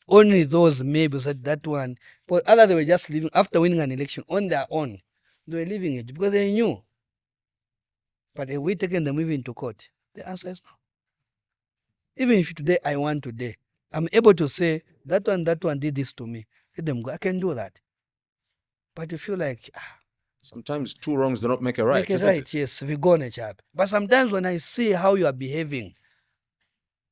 Only those maybe said that one, but others they were just living after winning an election on their own. They were leaving it because they knew. But have we taken them even to court? The answer is no. Even if today I won today, I'm able to say that one did this to me. Let them go. I can do that. But you feel like sometimes two wrongs do not make a right. Make it right, yes, we go on a job. But sometimes when I see how you are behaving,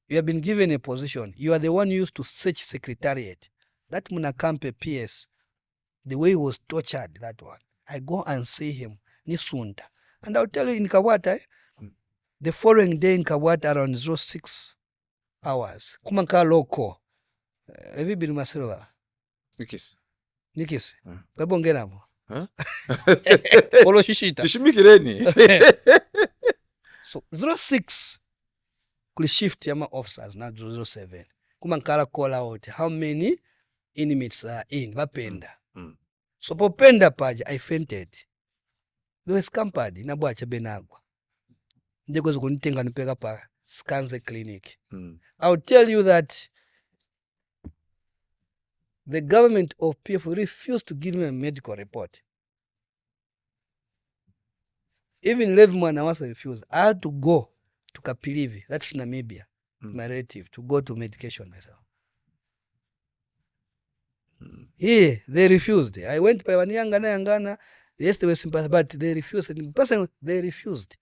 you have been given a position. You are the one used to search secretariat. That Munakampe PS, the way he was tortured, that one. I go and see him, Nisunda. And I'll tell you in Kawata, the following day in Kawata around 06 hours, Kumanka Loko, have you been Masilva? Nikis. Nikis. Babongenamo. Huh? Oloshishita. Tishimikireni. So 06 could shift yama officers now 07. Kumankala call out how many inmates are in Vapenda. So popenda paja I fainted. They were scampered na bwacha benagwa. Ndiko zikunitenga nipeka pa Scanse clinic. I'll tell you that the government of PF refused to give me a medical report. Even Levman also refused. I had to go to Kapilivi, that's Namibia, my relative, to go to medication myself. Yeah, they refused. I went by Yangana. Yes, they were sympathetic, but they refused. In person, they refused.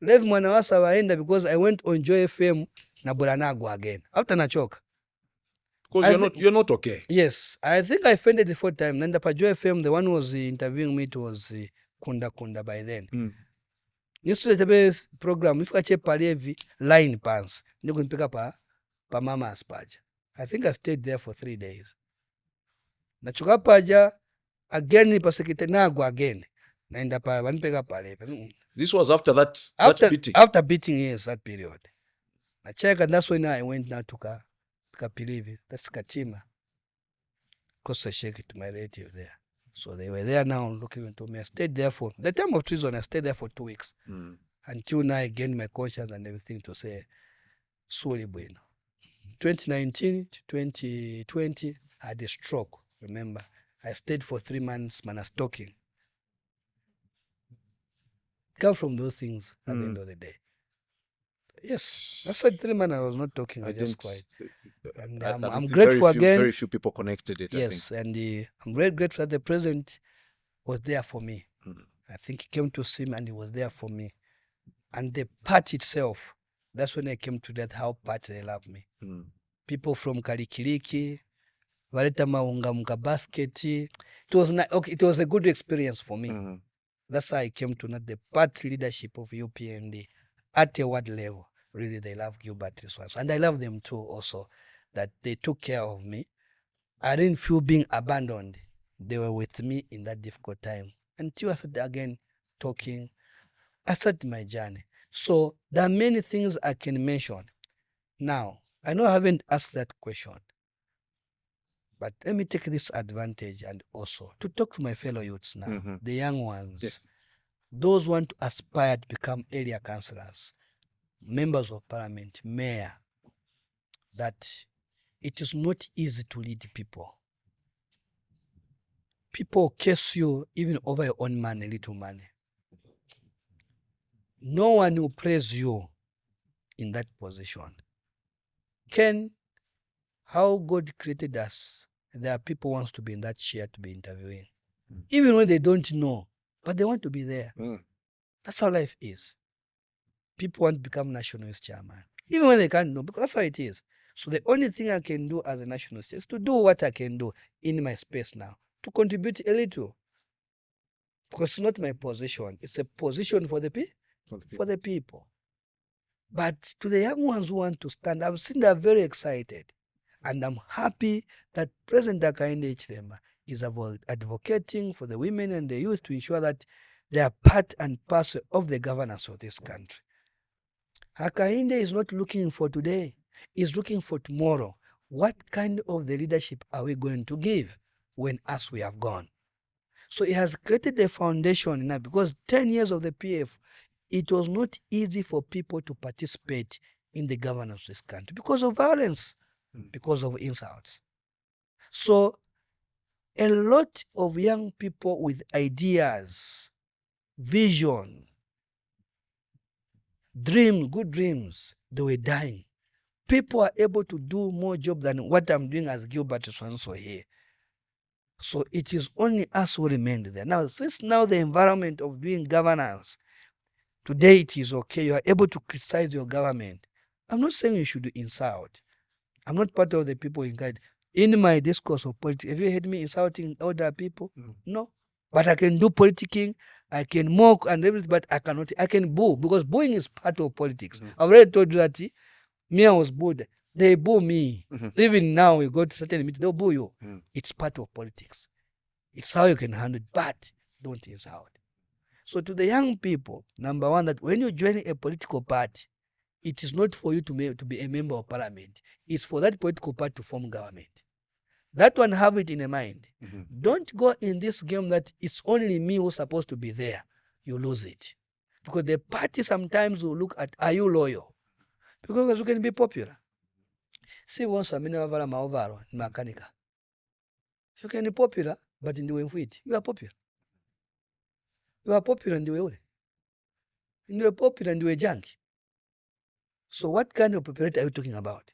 Levman was waenda because I went on Joy FM na Buranagwa again. After Nachoka. Because you're not okay. Yes, I think I fainted the 4th time. Then the Joy FM, the one who was interviewing me, it was Kunda by then. This program, if I check Palevi line pants, you can pick up pa mama's paja. I think I stayed there for 3 days. Nachuka paja again ni pasekite nagwa again. Naenda pa wanipeka Palevi. This was after that beating. After beating, yes, that period. I check and that's when I went now to Kapilivi. That's Katima. Close a shake to my relative there. So they were there now looking into me. I stayed there for the time of treason. I stayed there for 2 weeks until now I gained my conscience and everything to say, Suli Bueno. 2019 to 2020, I had a stroke. Remember, I stayed for 3 months, man, I was talking. Come from those things at the end of the day. Yes, I said 3 months I was not talking. I just quiet. And I'm grateful again. Very few people connected it. Yes, and I'm very grateful that the president was there for me. I think he came to see me and he was there for me. And the party itself, that's when I came to that how party they love me. People from Kalikiliki, Vareta Maunga Muka Basket. It was not, okay, it was a good experience for me. That's how I came to know the party leadership of UPND at a ward level. Really, they love Gilbert Liswaniso. And I love them too also, that they took care of me. I didn't feel being abandoned. They were with me in that difficult time. Until I started again talking, I started my journey. So there are many things I can mention. Now, I know I haven't asked that question, but let me take this advantage and also to talk to my fellow youths now, the young ones, those who want to aspire to become area councillors, members of parliament, mayor, that it is not easy to lead people. People curse you even over your own money, little money. No one will praise you in that position. How God created us, there are people who wants to be in that chair to be interviewing. Even when they don't know, but they want to be there. That's how life is. People want to become national youth chairman, even when they can't know, because that's how it is. So the only thing I can do as a national youth is to do what I can do in my space now, to contribute a little. Because it's not my position. It's a position for the people. But to the young ones who want to stand, I've seen they're very excited. And I'm happy that President Hakainde Hichilema is advocating for the women and the youth to ensure that They are part and parcel of the governance of this country. Hakainde is not looking for today, he's looking for tomorrow. What kind of the leadership are we going to give when us we have gone? So he has created a foundation now, because 10 years of the PF, it was not easy for people to participate in the governance of this country because of violence, because of insults. So a lot of young people with ideas, vision, dreams, good dreams, they were dying. People are able to do more job than what I'm doing as Gilbert Liswaniso here. So it is only us who remained there. Now, since now the environment of doing governance, today it is okay, you are able to criticize your government. I'm not saying you should insult. I'm not part of the people in guide. In my discourse of politics, have you heard me insulting other people? No. But I can do politicking, I can mock and everything, but I can boo, because booing is part of politics. I've already told you that me, I was booed. They boo me. Even now, we go to certain meetings, they'll boo you. It's part of politics. It's how you can handle it, but don't insult. So to the young people, number one, that when you join a political party, it is not for you to be a member of parliament. It's for that political party to form government. That one, have it in mind. Don't go in this game that it's only me who's supposed to be there. You lose it. Because the party sometimes will look at, are you loyal? Because you can be popular. See, once I'm in a maovaro, makanika. You can be popular, but in the way of it, you are popular. You are popular in the way. You are popular in the way junk. So what kind of popularity are you talking about?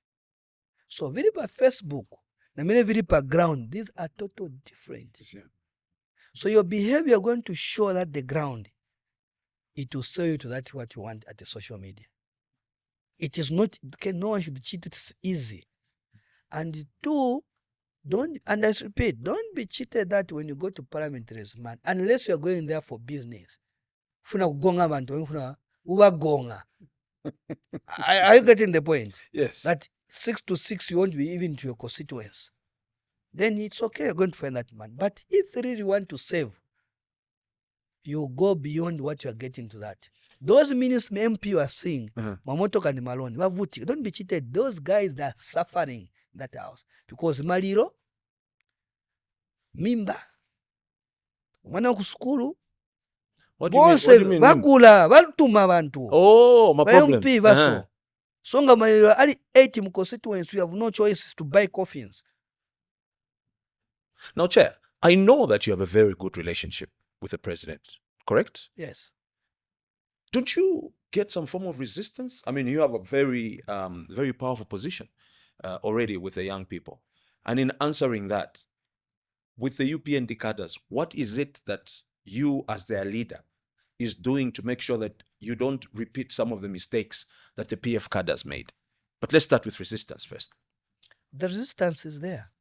So very per Facebook, na many very per ground, these are totally different. Yeah. So your behavior are going to show that the ground, it will sell you to that what you want at the social media. It is not, okay, no one should cheat, it's easy. And two, don't, and I repeat, don't be cheated that when you go to parliament, man, unless you are going there for business. Funa gonga bantu, funa uwa gonga. Are you getting the point? Yes. That 6 to 6 you won't be even to your constituents. Then it's okay, you're going to find that man. But if you really want to save, you go beyond what you are getting to that. Those ministers, MP you are seeing, Mamoto and Malone, don't be cheated. Those guys that are suffering in that house. Because Maliro, Mimba, mwana kusukulu, what do you mean? Bagula, Baltuma Bantu. Oh, my problem. MP Vaso. Songa Maliro, Ali 80 constituents, you have no choices to buy coffins. Now, Chair, I know that you have a very good relationship with the president, correct? Yes. Don't you get some form of resistance? I mean, you have a very, very powerful position already with the young people. And in answering that, with the UPND cadres, what is it that you, as their leader, is doing to make sure that you don't repeat some of the mistakes that the PF cadres made? But let's start with resistance first. The resistance is there.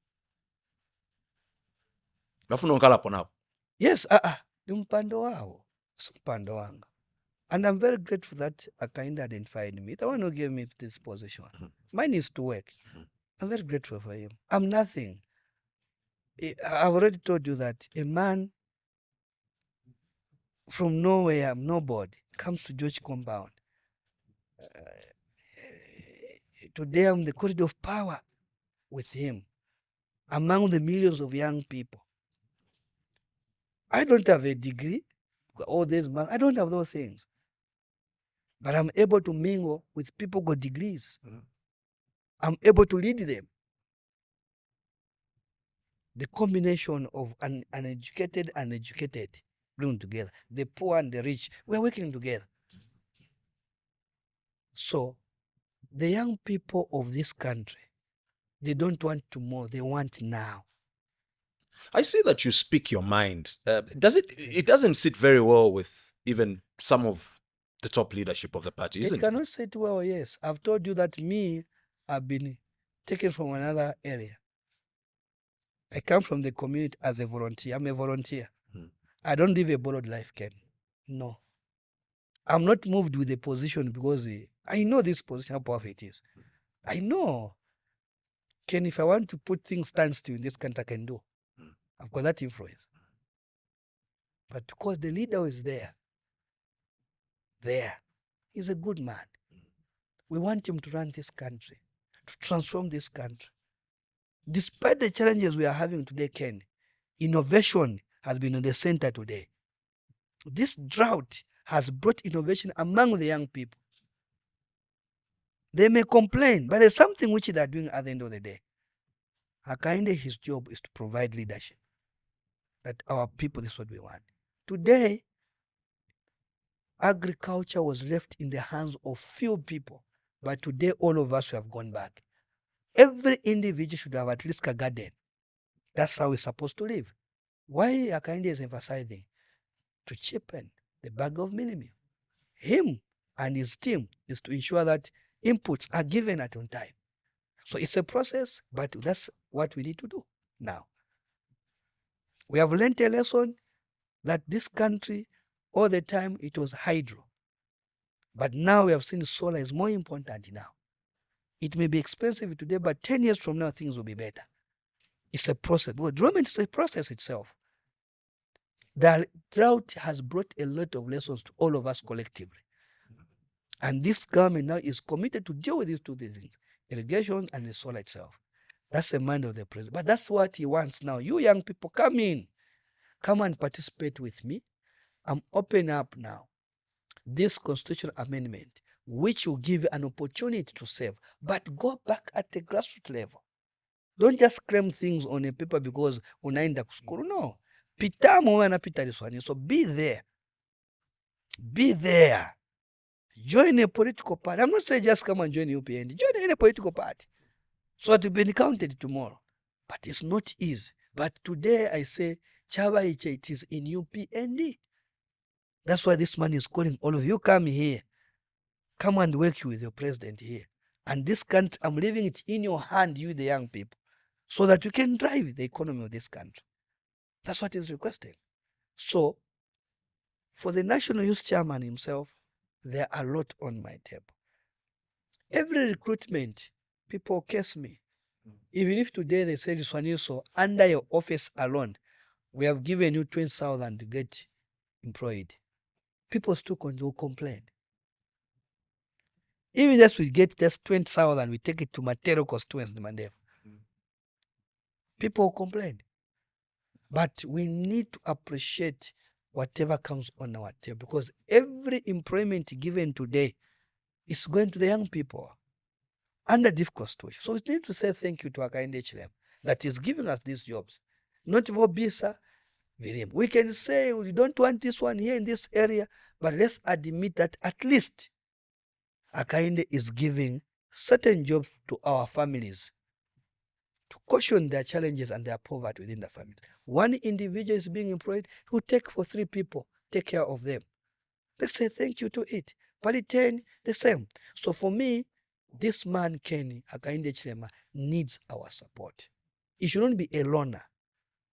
Yes, ni mpando wao, si mpando wanga. And I'm very grateful that Akainde identified me. The one who gave me this position. Mine is to work. I'm very grateful for him. I'm nothing. I've already told you that a man from nowhere, nobody, comes to George compound. Today I'm the corridor of power with him among the millions of young people. I don't have a degree, all these man, I don't have those things. But I'm able to mingle with people who got degrees. I'm able to lead them. The combination of an uneducated and educated bring together. The poor and the rich, we're working together. So the young people of this country, they don't want tomorrow, they want now. I see that you speak your mind. It doesn't sit very well with even some of the top leadership of the party, isn't it? It cannot sit well, yes. I've told you that I've been taken from another area. I come from the community as a volunteer. I'm a volunteer. I don't live a borrowed life, Ken. No. I'm not moved with the position because I know this position, how powerful it is. I know. Ken, if I want to put things standstill in this country, I can do. I've got that influence. But because the leader is there, he's a good man. We want him to run this country, to transform this country. Despite the challenges we are having today, Ken, innovation has been in the center today. This drought has brought innovation among the young people. They may complain, but there's something which they are doing at the end of the day. Hakainde, his job is to provide leadership. That our people, this is what we want. Today, agriculture was left in the hands of few people, but today all of us have gone back. Every individual should have at least a garden. That's how we're supposed to live. Why Hakainde is emphasizing? To cheapen the bag of minimum. Him and his team is to ensure that inputs are given at on time. So it's a process, but that's what we need to do now. We have learned a lesson that this country, all the time, it was hydro. But now we have seen solar is more important now. It may be expensive today, but 10 years from now, things will be better. It's a process. Well, development is a process itself. The drought has brought a lot of lessons to all of us collectively. And this government now is committed to deal with these two things, irrigation and the solar itself. That's the mind of the president. But that's what he wants now. You young people, come in. Come and participate with me. I'm opening up now this constitutional amendment, which will give you an opportunity to serve, but go back at the grassroots level. Don't just claim things on a paper because unaenda school. No. Pitamo anapita Liswaniso. So be there. Be there. Join a political party. I'm not saying just come and join UPND. Join any political party so that you'll be counted tomorrow. But it's not easy. But today I say, Chaba Iche, it is in UPND. That's why this man is calling all of you, come here. Come and work with your president here. And this country, I'm leaving it in your hand, you the young people, so that you can drive the economy of this country. That's what is requested. So, for the National Youth Chairman himself, there are a lot on my table. Every recruitment, people curse me. Even if today they say Liswaniso, under your office alone, we have given you 20,000 to get employed. People still will complain. Even if we get just 20,000, we take it to Matero constituency, Mandela. People complain. But we need to appreciate whatever comes on our table, because every employment given today is going to the young people under difficult situation. So we need to say thank you to Hakainde Hichilema that is giving us these jobs. Not for Bisa, Virim. We can say we don't want this one here in this area, but let's admit that at least Hakainde is giving certain jobs to our families to caution their challenges and their poverty within the family. One individual is being employed who take for 3 people, take care of them. Let's say thank you to it. But 10, the same. So for me, this man, Kenny Hakainde Hichilema, needs our support. He should not be a loner.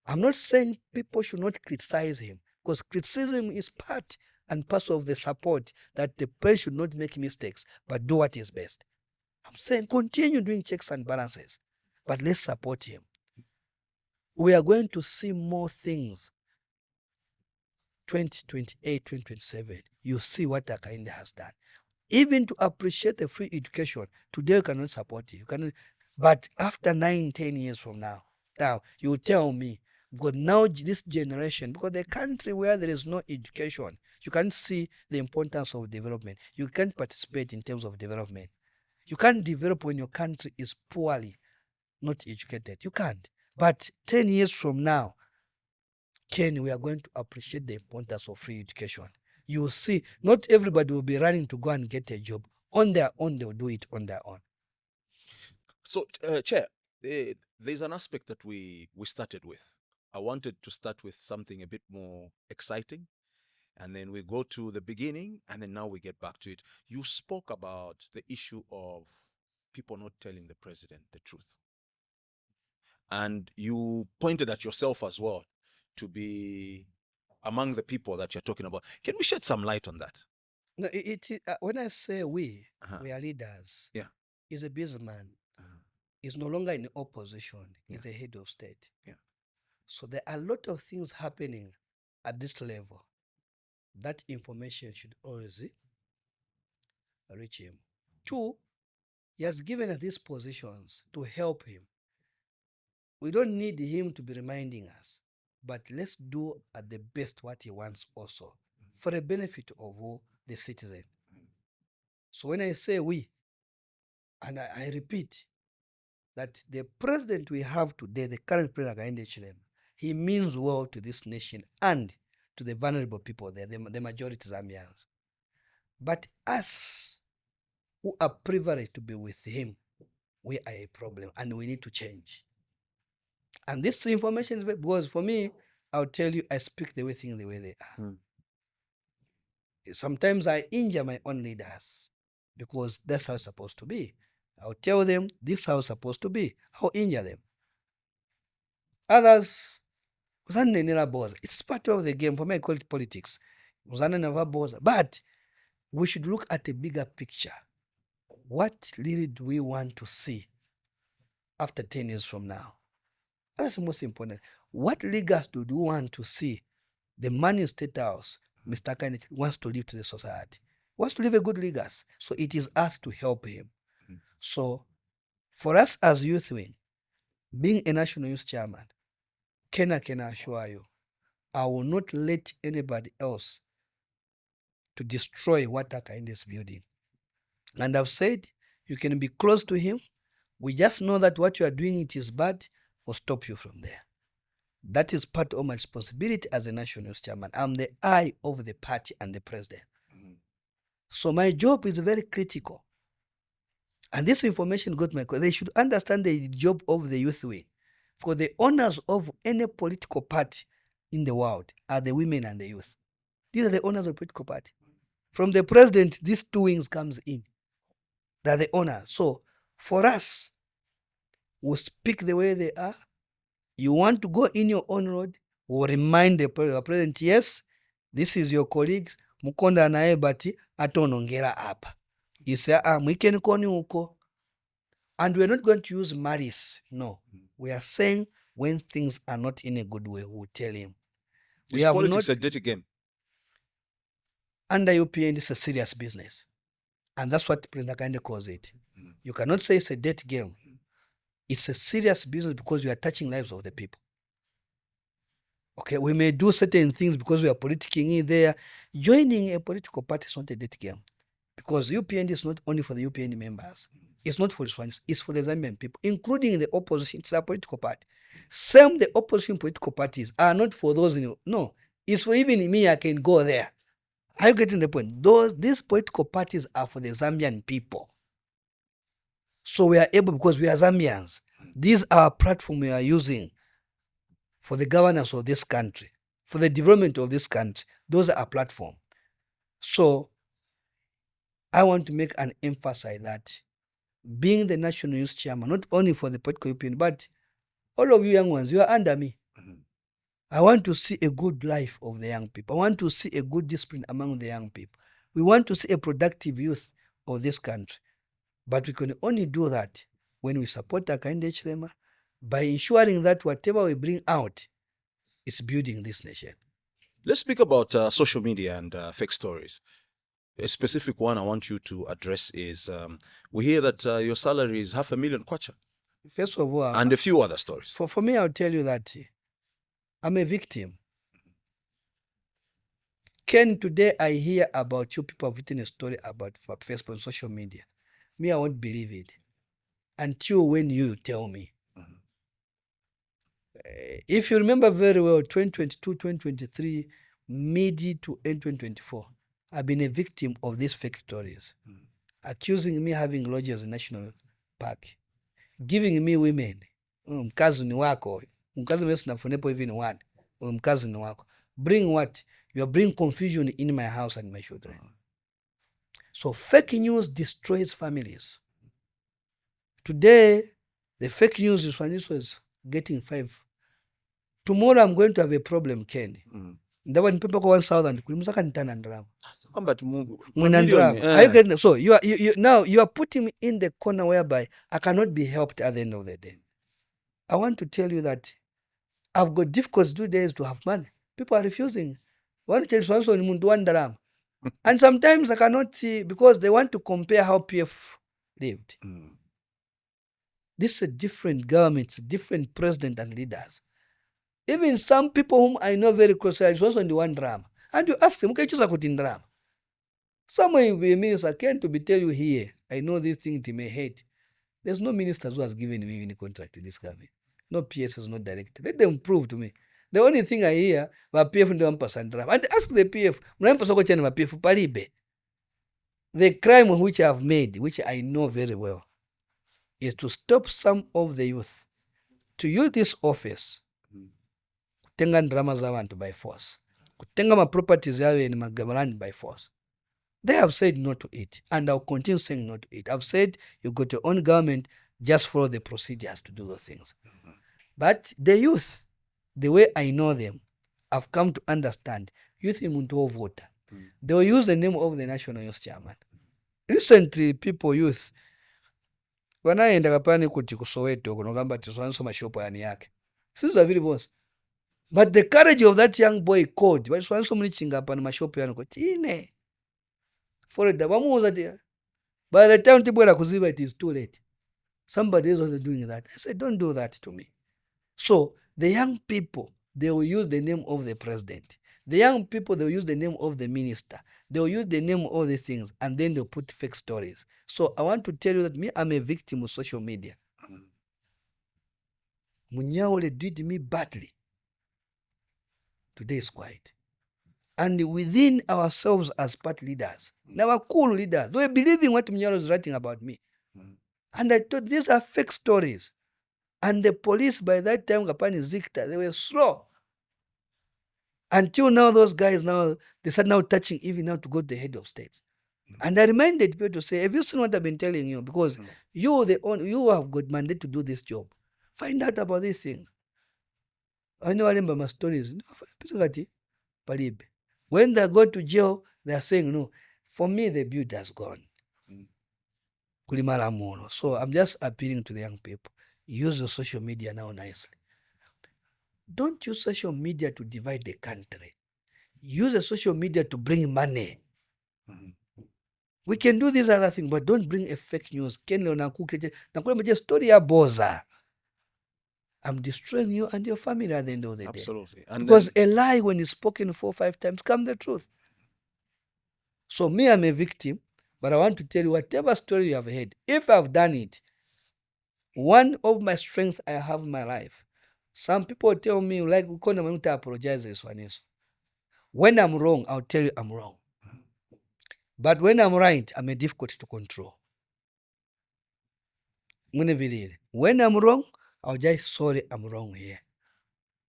I'm not saying people should not criticize him, because criticism is part and parcel of the support, that the president should not make mistakes, but do what is best. I'm saying continue doing checks and balances, but let's support him. We are going to see more things. 2028, 2027, you see what Hakainde has done. Even to appreciate the free education, today you cannot support it. You cannot, but after 9, 10 years from now you tell me, because now this generation, because the country where there is no education, you can't see the importance of development. You can't participate in terms of development. You can't develop when your country is poorly, not educated. You can't. But 10 years from now, Ken, we are going to appreciate the importance of free education. You will see, not everybody will be running to go and get a job. On their own, they will do it on their own. So, Chair, there's an aspect that we started with. I wanted to start with something a bit more exciting, and then we go to the beginning, and then now we get back to it. You spoke about the issue of people not telling the president the truth. And you pointed at yourself as well to be among the people that you're talking about. Can we shed some light on that? No, when I say we are leaders. Yeah. He's a businessman. He's no longer in opposition. He's a head of state. Yeah. So there are a lot of things happening at this level, that information should always reach him. 2, he has given us these positions to help him. We don't need him to be reminding us, but let's do at the best what he wants also for the benefit of all the citizen. So when I say we, and I repeat, that the president we have today, the current president Hakainde Hichilema, he means well to this nation and to the vulnerable people there, the majority Zambians. But us who are privileged to be with him, we are a problem and we need to change. And this information is because for me, I'll tell you, I speak the way things the way they are. Sometimes I injure my own leaders because that's how it's supposed to be. I'll tell them this is how it's supposed to be. I'll injure them. Others, it's part of the game. For me, I call it politics. But we should look at a bigger picture. What really do we want to see after 10 years from now? That's the most important. What legacy do you want to see the man in State House, Mr. Kennedy, wants to leave to the society? Wants to leave a good legacy. So it is us to help him. So for us as Youth Wing, being a National Youth Chairman, can I assure you, I will not let anybody else to destroy what Hakainde is building. And I've said, you can be close to him. We just know that what you are doing, it is bad, or stop you from there. That is part of my responsibility as a National Youth Chairman. I'm the eye of the party and the president. So my job is very critical. And this information got my, they should understand the job of the Youth Wing. For the owners of any political party in the world are the women and the youth. These are the owners of the political party. From the president, these 2 wings comes in. They're the owners. So for us, we speak the way they are. You want to go in your own road, we'll remind the president, yes, this is your colleagues, mukonda nae bati atonongera apa. He say, mwikeni koni uko. And we're not going to use malice. No. We are saying when things are not in a good way, we'll tell him. Is politics a dirty game? Under UPND, it's a serious business. And that's what President Hakainde calls it. You cannot say it's a dirty game. It's a serious business because we are touching lives of the people. Okay, we may do certain things because we are politicking in there. Joining a political party is not a dirty game. Because UPND is not only for the UPND members. It's not for the Swanis, it's for the Zambian people, including the opposition. It's a political party. Same, the opposition political parties are not for those in, no, it's for even me, I can go there. Are you getting the point? These political parties are for the Zambian people. So we are able, because we are Zambians, these are our platform we are using for the governance of this country, for the development of this country. Those are our platform. So I want to make an emphasis that being the National Youth Chairman, not only for the political opinion, but all of you young ones, you are under me. I want to see a good life of the young people. I want to see a good discipline among the young people. We want to see a productive youth of this country. But we can only do that when we support Hakainde Hichilema by ensuring that whatever we bring out is building this nation. Let's speak about social media and fake stories. A specific one I want you to address is, we hear that your salary is 500,000 kwacha. First of all, and a few other stories. For me, I'll tell you that I'm a victim. Ken, today I hear about you people have written a story about Facebook on social media. Me, I won't believe it until when you tell me. If you remember very well, 2022, 2023, mid to end 2024, I've been a victim of these fake stories, accusing me having lodges in National Park, giving me women, mkazi ni wako, mkazi mwesu nafunepo even one, mkazi ni wako. Bring what? You are bringing confusion in my house and my children. So fake news destroys families. Today, the fake news is getting 5. Tomorrow I'm going to have a problem, Ken. Ndawa nipepa kwa 1,000 kulimusaka nitana ndrama. Are you getting? So now you are putting me in the corner whereby I cannot be helped at the end of the day. I want to tell you that I've got difficult 2 days to have money. people are refusing. One tell Liswaniso ni muntu wa ndalama. And sometimes I cannot see, because they want to compare how PF lived. This is a different government, different president and leaders. Even some people whom I know very closely, are also in the one drama. And you ask them, okay, choose a good drama. Someone will be a minister, I can't to be tell you here, I know these things they may hate. There's no minister who has given me any contract in this government. No PS is not directed. Let them prove to me. The only thing I hear, PF and 1% drama. And ask the PF, PF palibe. The crime which I have made, which I know very well, is to stop some of the youth to use this office kutenga drama za abantu by force, kutenga ma properties yawe ni magamarani by force. They have said no to it, and I'll continue saying no to it. I've said you got your own government, just follow the procedures to do those things. But the youth, the way I know them, I've come to understand youth in muntu voter. They will use the name of the National Youth Chairman. Recently, people, youth, wanaenda kapani kuti kusoweto kunogamba tiswanso mashopo yani yake. Since vile voice. But the courage of that young boy called, but swanso mlichinga hapa na mashopo yani kuti ine. For the bamuza, by the time tibwera kuziba, it is too late. Somebody is also doing that. I said, don't do that to me. So the young people, they will use the name of the president. The young people, they will use the name of the minister. They will use the name of the things, and then they'll put fake stories. So I want to tell you that me, I'm a victim of social media. Munyaole did me badly. Today is quiet. And within ourselves as party leaders, our cool leaders, they were believing what Munyalo is writing about me. And I thought these are fake stories. And the police, by that time, Kapani Zikta, they were slow. Until now, those guys now, they start now touching even now to go to the head of states. And I reminded people to say, have you seen what I've been telling you? Because you have got mandate to do this job. Find out about these things. I know I remember my stories. When they go to jail, they are saying, no, for me, the beauty has gone. So I'm just appealing to the young people. Use your social media now nicely. Don't use social media to divide the country. Use the social media to bring money. We can do this other thing, but don't bring a fake news. Story boza. I'm destroying you and your family at the end of the day. Absolutely. Because a lie, when it's spoken 4 or 5 times, comes the truth. So me, I'm a victim, but I want to tell you whatever story you have heard, if I've done it, one of my strengths I have in my life. Some people tell me, like, we can't apologize this one. When I'm wrong, I'll tell you I'm wrong. But when I'm right, I'm a difficult to control. When I'm wrong, I'll just sorry I'm wrong here.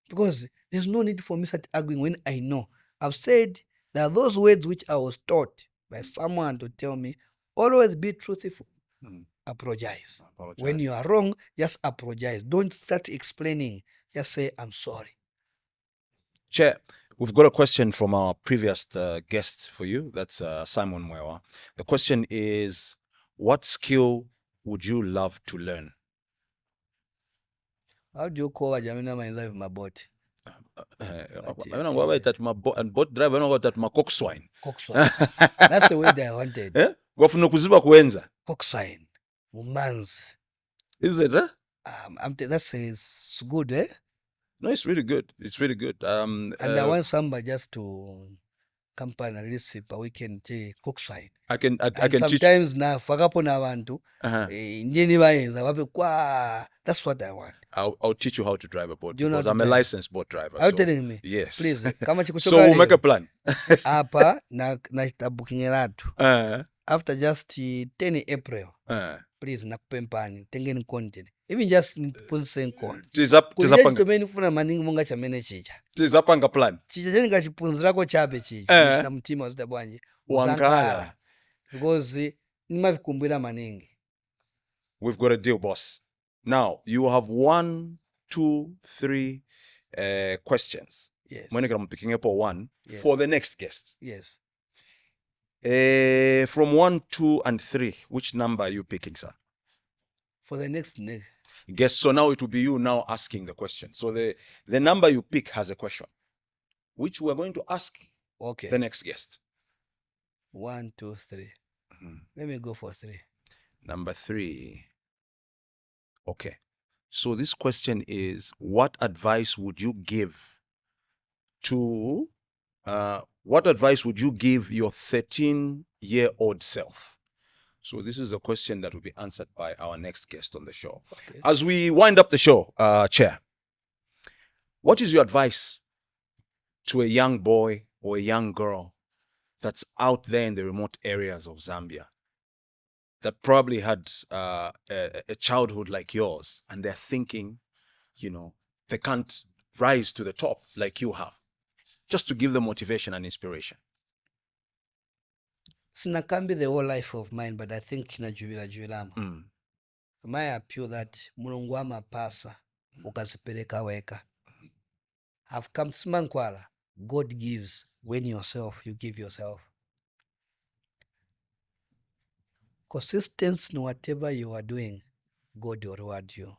Because there's no need for me to start arguing when I know. I've said there are those words which I was taught by someone to tell me, always be truthful. Apologize. When you are wrong, just apologize. Don't start explaining. Just say, I'm sorry. Chair, we've got a question from our previous guest for you. That's Simon Mwape. The question is, what skill would you love to learn? How do you call a Jamina myself my boat? Boat driver, I don't know that my coxswain. Coxswain. That's the way they wanted. Coxswain. Woman's. Is it, huh? That's good, eh? No, it's really good. It's really good. And I want somebody just to company at least per weekend coxswain. I can sometimes na fagapo na abantu ndini bayenza wape kwa. That's what I want. I'll teach you how to drive a boat because I'm a licensed boat driver. Are you telling me? Yes. Please, kama chikuchoka so we'll make a plan. Hapa na booking eratu. After just 10 April. Please nakupempani tengeni content. Even just punse content. Tizapanga. Funa maningi munga chamene chicha. Tizapanga plan. Chicha jeni kachipunzirako chape chicha. Na mtima uzitabwanje. Wangala. Because nimavikumbwira maningi. We've got a deal, boss. Now, you have 1, 2, 3 questions. Yes. I'm picking up one for the next guest. Yes. From 1, 2, and 3, which number are you picking, sir? For the next guest. So now it will be you now asking the question. So the number you pick has a question. which we're going to ask Okay. the next guest. 1, 2, 3. Let me go for 3. Number 3. Okay. So this question is, what advice would you give to what advice would you give your 13-year-old self? So this is a question that will be answered by our next guest on the show. Okay. As we wind up the show, Chair, what is your advice to a young boy or a young girl that's out there in the remote areas of Zambia that probably had a childhood like yours, and they're thinking, they can't rise to the top like you have, just to give them motivation and inspiration? Sina can't be the whole life of mine, but I think jubilamo. My appeal that Mulungu amapasa ukazipeleka weka. I've come to Mankwala. God gives when yourself, you give yourself. Consistency in whatever you are doing, God will reward you.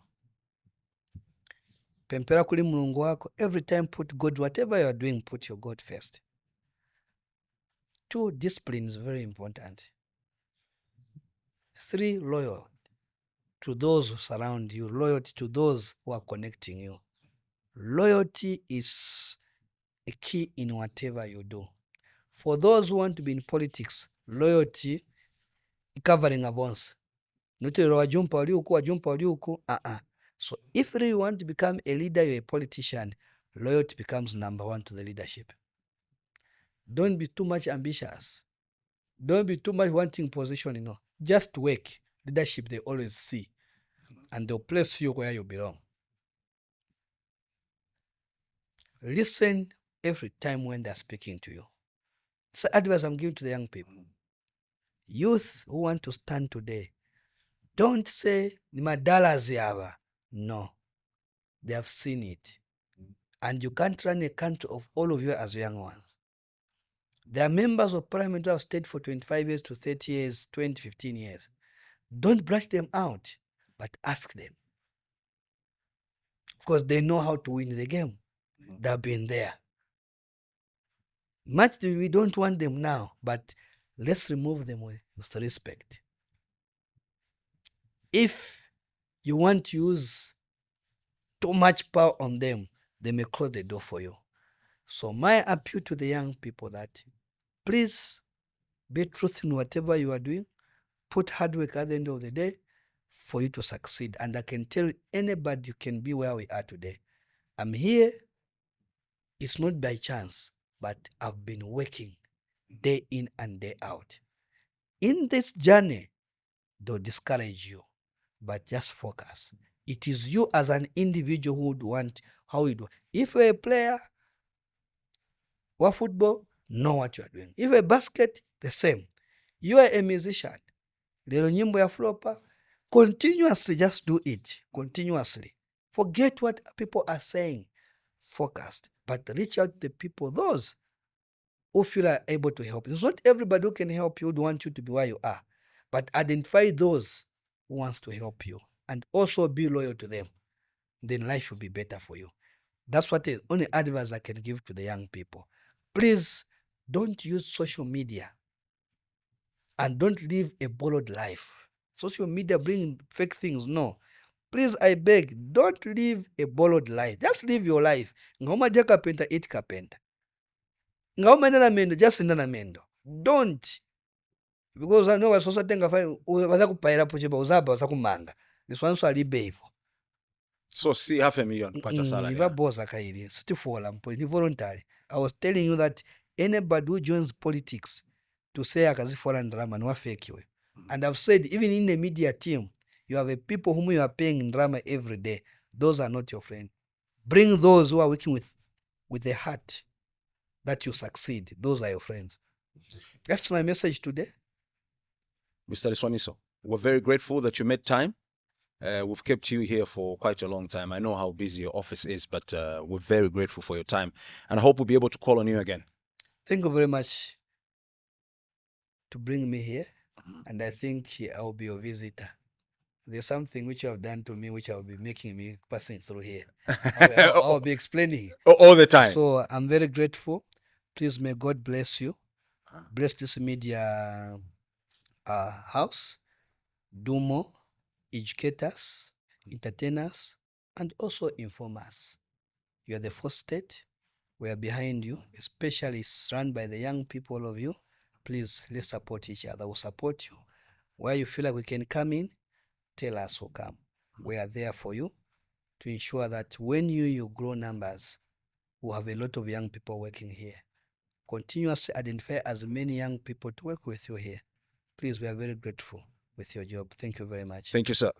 Pempera kuli Mulungu wako. Every time put God, whatever you are doing, put your God first. 2, discipline is very important. 3, loyal to those who surround you, loyalty to those who are connecting you. Loyalty is a key in whatever you do. For those who want to be in politics, loyalty covering avance. Wajumpa wali uku. So if really you want to become a leader, you're a politician, loyalty becomes number 1 to the leadership. Don't be too much ambitious. Don't be too much wanting position, Just work. Leadership, they always see. And they'll place you where you belong. Listen every time when they're speaking to you. It's advice I'm giving to the young people. Youth who want to stand today, don't say, Madala ziava. No. They have seen it. And you can't run a country of all of you as young ones. There are members of parliament who have stayed for 25 years to 30 years, 20, 15 years. Don't brush them out, but ask them. Because they know how to win the game. They've been there. Much we don't want them now, but let's remove them with respect. If you want to use too much power on them, they may close the door for you. So my appeal to the young people that please be truthful in whatever you are doing. Put hard work at the end of the day for you to succeed. And I can tell anybody you can be where we are today. I'm here. It's not by chance, but I've been working day in and day out. In this journey, they'll discourage you, but just focus. It is you as an individual who would want how you do. If you're a player or football, know what you are doing. If you're a basket, the same. You are a musician. Lero nyimbo ya flopa, continuously just do it. Continuously. Forget what people are saying. Focused. But reach out to the people, those who feel are able to help you. It's not everybody who can help you, who want you to be where you are. But identify those who wants to help you. And also be loyal to them. Then life will be better for you. That's what the only advice I can give to the young people. Please don't use social media. And don't live a borrowed life. Social media bring fake things. No. Please, I beg, don't live a borrowed life. Just live your life. Ngoma ja kapenta, eat kapenta. Ngoma nena mendo, just nena mendo. Don't. Because I know was also tenga fai waza kupaira pocheba uzaba waza kumanga. This one so alibe hivyo. So see $500,000 pacha salary. Niva boza kairi. Siti fola mpo. Ni voluntary. I was telling you that anybody who joins politics to say akazi foreign drama no fake you. And I've said even in the media team, you have a people whom you are paying in drama every day. Those are not your friends. Bring those who are working with the heart that you succeed. Those are your friends. That's my message today. Mr. Liswaniso, we're very grateful that you made time. We've kept you here for quite a long time. I know how busy your office is, but we're very grateful for your time. And I hope we'll be able to call on you again. Thank you very much to bring me here. And I think I will be your visitor. there's something which you have done to me, which I will be making me passing through here. I'll be explaining. All the time. So I'm very grateful. Please, may God bless you. Bless this media house. Do more. Educate us, entertain us, and also inform us. You are the first state. We are behind you, especially it's run by the young people, all of you. Please, let's support each other. We'll support you. Where you feel like we can come in, tell us we'll come. We are there for you to ensure that when you grow numbers, we'll have a lot of young people working here. Continuously identify as many young people to work with you here. Please, we are very grateful with your job. Thank you very much. Thank you, sir.